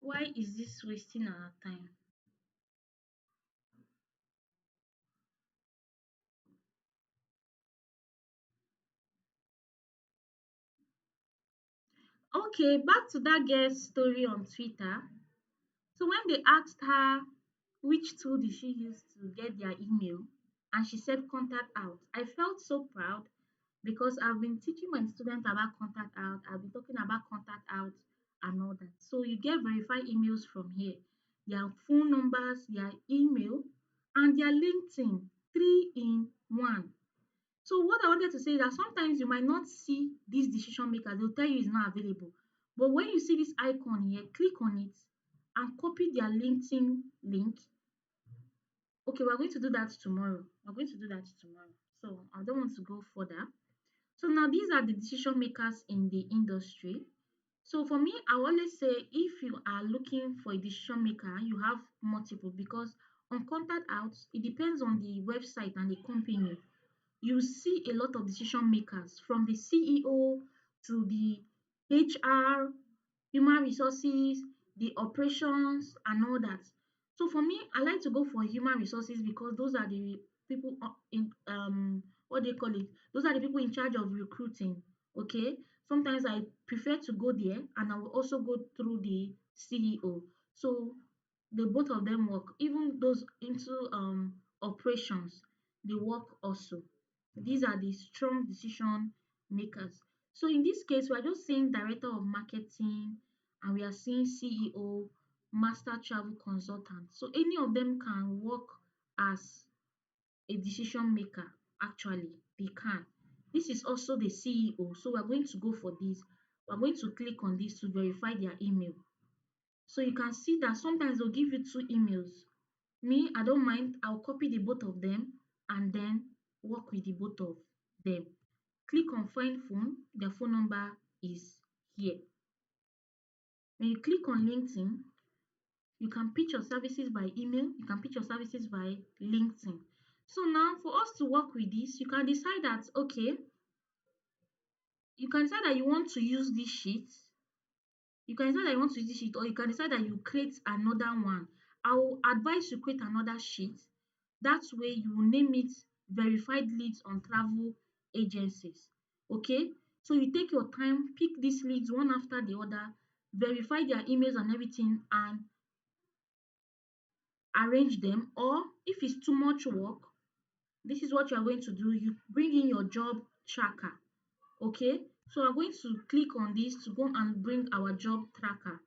Why is this wasting our time? Okay, back to that girl's story on Twitter. So when they asked her which tool did she use to get their email, and she said contact out, I felt so proud because I've been teaching my students about contact out. I've been talking about contact out and all that. So you get verified emails from here, their phone numbers, their email, and their LinkedIn, three in one. So what I wanted to say is that sometimes you might not see these decision makers, they'll tell you it's not available. But when you see this icon here, click on it and copy their LinkedIn link. Okay, we're going to do that tomorrow. We're going to do that tomorrow. So I don't want to go further. So now these are the decision makers in the industry. So for me, I always say if you are looking for a decision maker, you have multiple because on contact out, it depends on the website and the company. You see a lot of decision makers from the CEO to the HR, human resources, the operations, and all that. So for me, I like to go for human resources because those are the people in what they call it. Those are the people in charge of recruiting. Okay. Sometimes I prefer to go there, and I will also go through the CEO. So the both of them work. Even those into operations, they work also. These are the strong decision makers. So in this case, we are just seeing director of marketing and we are seeing CEO, master travel consultant. So any of them can work as a decision maker. Actually, they can. This is also the CEO. So we're going to go for this. We're going to click on this to verify their email. So you can see that sometimes they'll give you two emails. Me, I don't mind. I'll copy the both of them and then work with the both of them. Click on find phone, their phone number is here. When you click on LinkedIn, you can pitch your services by email, you can pitch your services by LinkedIn. So now for us to work with this, you can decide that okay, you can decide that you want to use this sheet. You can decide that you want to use this sheet, or you can decide that you create another one. I will advise you create another sheet. That way you will name it verified leads on travel agencies. Okay, so you take your time, pick these leads one after the other, verify their emails and everything, and arrange them. Or if it's too much work, this is what you are going to do. You bring in your job tracker. Okay, so I'm going to click on this to go and bring our job tracker.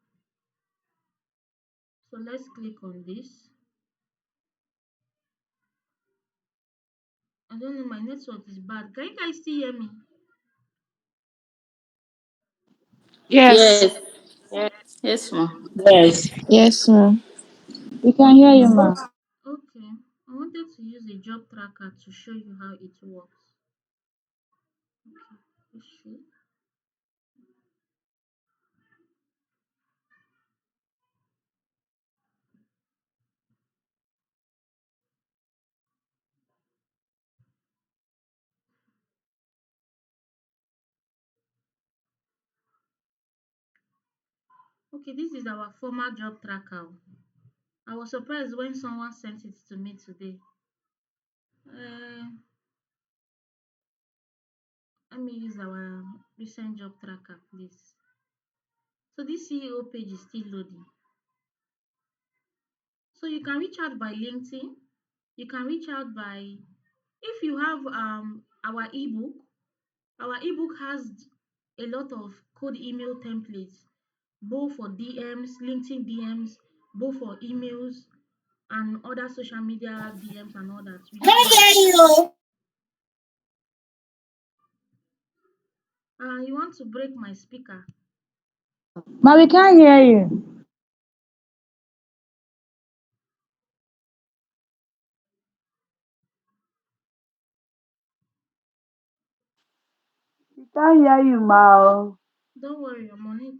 So let's click on this. I don't know, my network is bad. Can you guys still hear me? Yes. Yes, yes, ma. Yes. Yes, ma'am. We can hear you, ma'am. Okay, I wanted to use a job tracker to show you how it works. Okay, let's see. Okay, this is our former job tracker. I was surprised when someone sent it to me today. Uh, Let me use our recent job tracker, please. So this CEO page is still loading. So you can reach out by LinkedIn. You can reach out by if you have our ebook. Our ebook has a lot of code email templates, both for DMs, LinkedIn DMs, both for emails and other social media DMs and all that. We have that. You want to break my speaker? Ma, we can't hear you. We can't hear you, ma. Don't worry, I'm on it.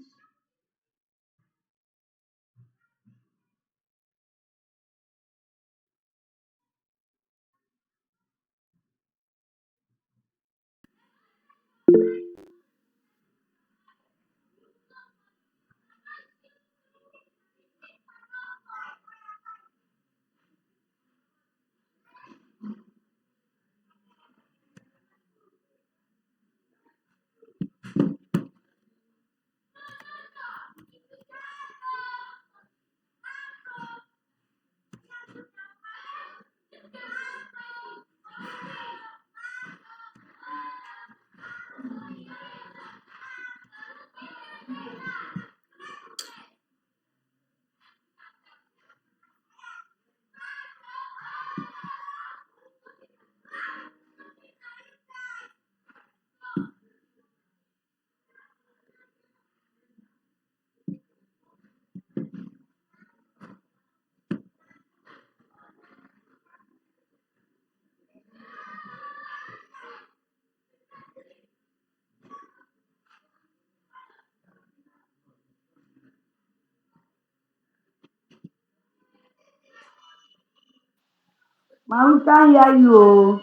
Ma, we can't hear you. Oh.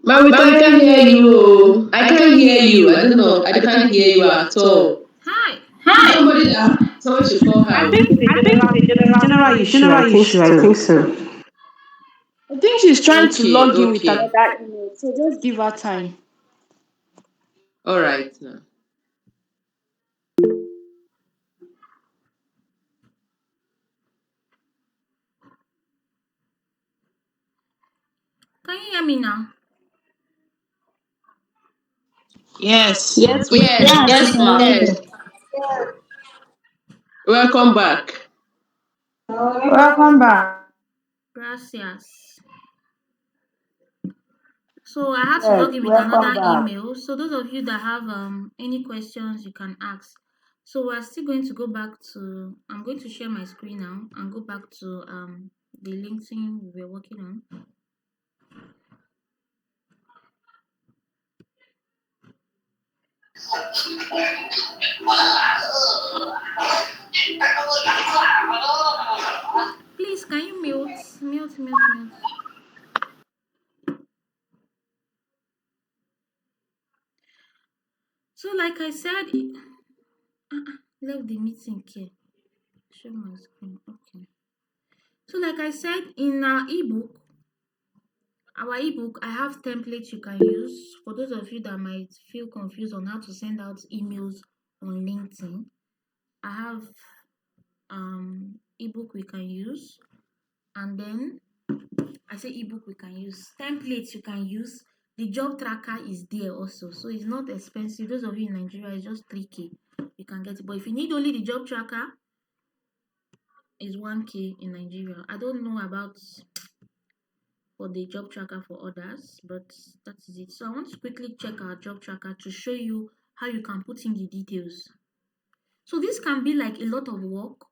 Ma, we can't hear you. Oh. I can't hear you. I don't know. I can't hear you at all. Hi. Somebody should call I her. think it's a general issue. I think so. I think she's trying to Okay, log in with okay. another email, so just give her time. All right now. Can you hear me now? Yes. Yes, we Yes, can. We Yes, can ma. hear yes. you. Welcome back. Welcome back. Gracias. So I had to Yes, log in with welcome another back. email. So those of you that have any questions, you can ask. So we're still going to go back to. I'm going to share my screen now and go back to the LinkedIn we were working on. Please, can you mute, mute, mute, mute? So, like I said, left the meeting here. Share my screen. Okay. So, like I said, in our ebook, I have templates you can use for those of you that might feel confused on how to send out emails on LinkedIn. I have ebook we can use, and then I say ebook we can use templates you can use. The job tracker is there also, so it's not expensive. Those of you in Nigeria, it's just 3K. You can get it, but if you need only the job tracker, it's 1K in Nigeria. I don't know about for the job tracker for others, but that is it. So I want to quickly check our job tracker to show you how you can put in the details. So this can be like a lot of work,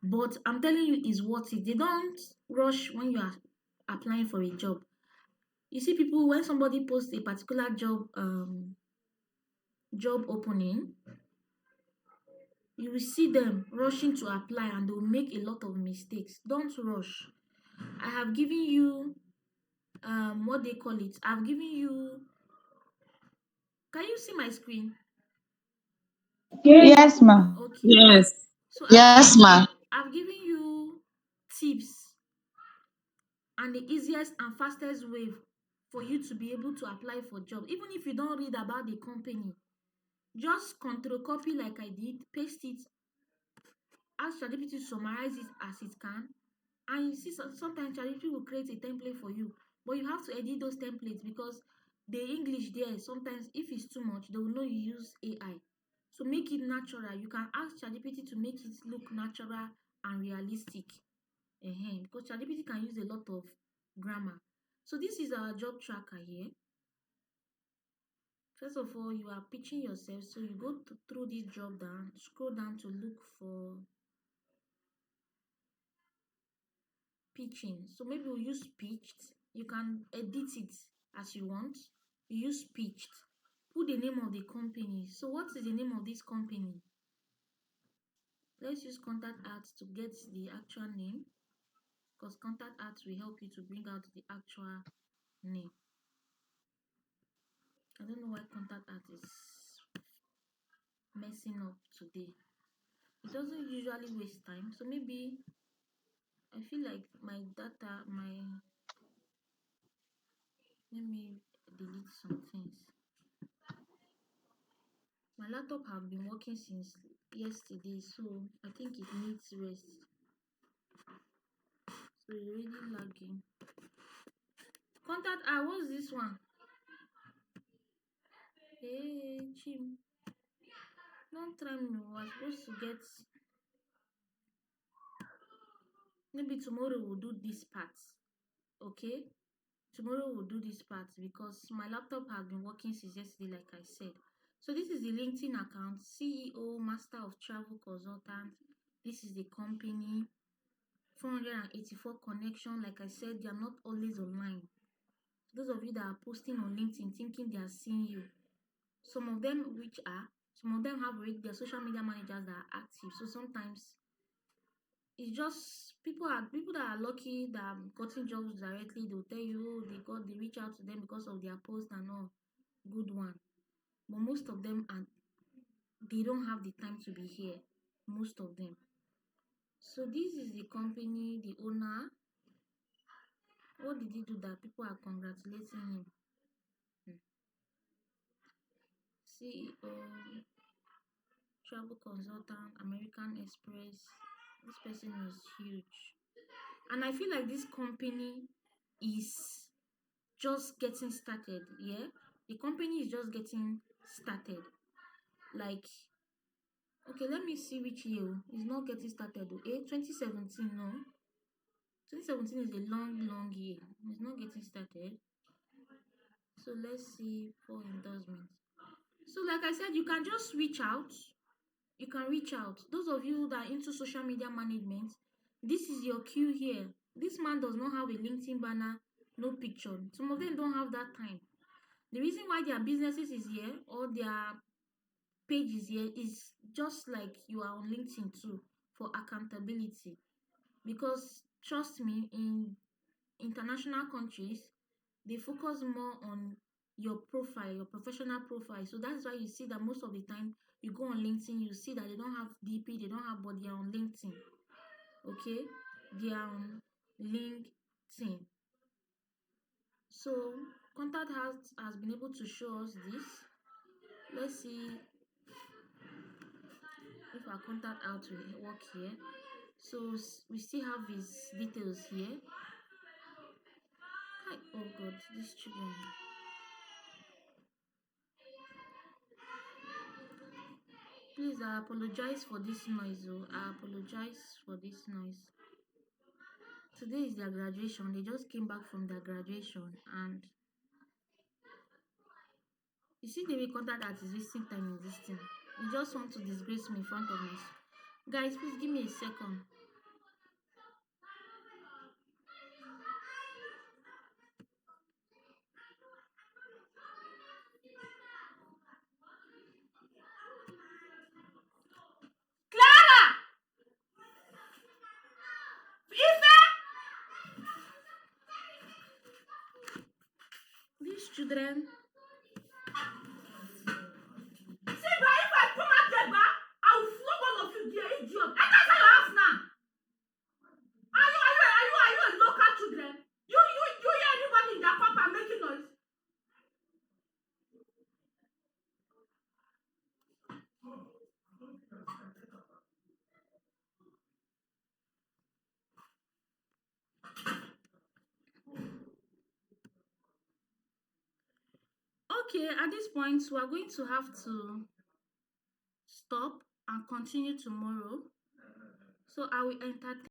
but I'm telling you, it's worth it. They don't rush when you are applying for a job. You see, people when somebody posts a particular job opening, you will see them rushing to apply and they will make a lot of mistakes. Don't rush. I have given you what they call it. I've given you. Can you see my screen? Yes, ma. Okay. Yes. So Yes, ma. I've given you tips and the easiest and fastest way for you to be able to apply for job. Even if you don't read about the company, just control copy like I did, paste it, ask ChatGPT to summarize it as it can. And you see, sometimes ChatGPT will create a template for you, but you have to edit those templates because the English there sometimes, if it's too much, they will know you use AI. So make it natural. You can ask ChatGPT to make it look natural and realistic. Because ChatGPT can use a lot of grammar. So this is our job tracker here. First of all, you are pitching yourself, so you go through this drop down, scroll down to look for pitching. So maybe we use pitched. You can edit it as you want. You use pitched. Put the name of the company. So what is the name of this company? Let's use contact ads to get the actual name, because contact ads will help you to bring out the actual name. I don't know why contact ads is messing up today. It doesn't usually waste time, so maybe I feel like my data, let me delete some things. My laptop have been working since yesterday, so I think it needs rest. So it's really lagging. Contact what's this one? Hey Jim, don't try me. We're supposed to get, maybe tomorrow we'll do this part. Okay? Tomorrow we'll do this part because my laptop has been working since yesterday, like I said. So this is the LinkedIn account, CEO, Master of Travel Consultant. This is the company, 484 connection. Like I said, they are not always online. Those of you that are posting on LinkedIn thinking they are seeing you, some of them have already their social media managers that are active. So sometimes it's just people that are lucky that have gotten jobs directly. They'll tell you, oh, they reach out to them because of their post and all. Good one. But most of them they don't have the time to be here. Most of them. So this is the company, the owner. What did he do that people are congratulating him? CEO, travel consultant, American Express. This person is huge. And I feel like this company is just getting started. Yeah, the company is just getting started. Like, okay, let me see which year. It's not getting started. 2017. No, 2017 is a long year. It's not getting started. So let's see for endorsement. So like I said, you can just reach out. You can reach out. Those of you that are into social media management, this is your cue here. This man does not have a LinkedIn banner, no picture. Some of them don't have that time. The reason why their businesses is here or their page is here is just like you are on LinkedIn too, for accountability. Because trust me, in international countries, they focus more on your profile, your professional profile. So that's why you see that most of the time you go on LinkedIn, you see that they don't have DP, they don't have, but they are on LinkedIn. Okay, they are on LinkedIn. So contact has been able to show us this. Let's see if our contact out will work here. So we still have his details here. Hi, oh god, these children. Please, I apologize for this noise. I apologize for this noise. Today is their graduation. They just came back from their graduation, and you see, the contact that is wasting time in this thing. You just want to disgrace me in front of me. Guys, please give me a second. Clara! These children. See, but if I come out there, I will flog all of you, dear idiot. Enter your house now. Are you a local children? You hear anybody in their compound making noise? Okay, at this point, we are going to have to stop and continue tomorrow. So I will entertain.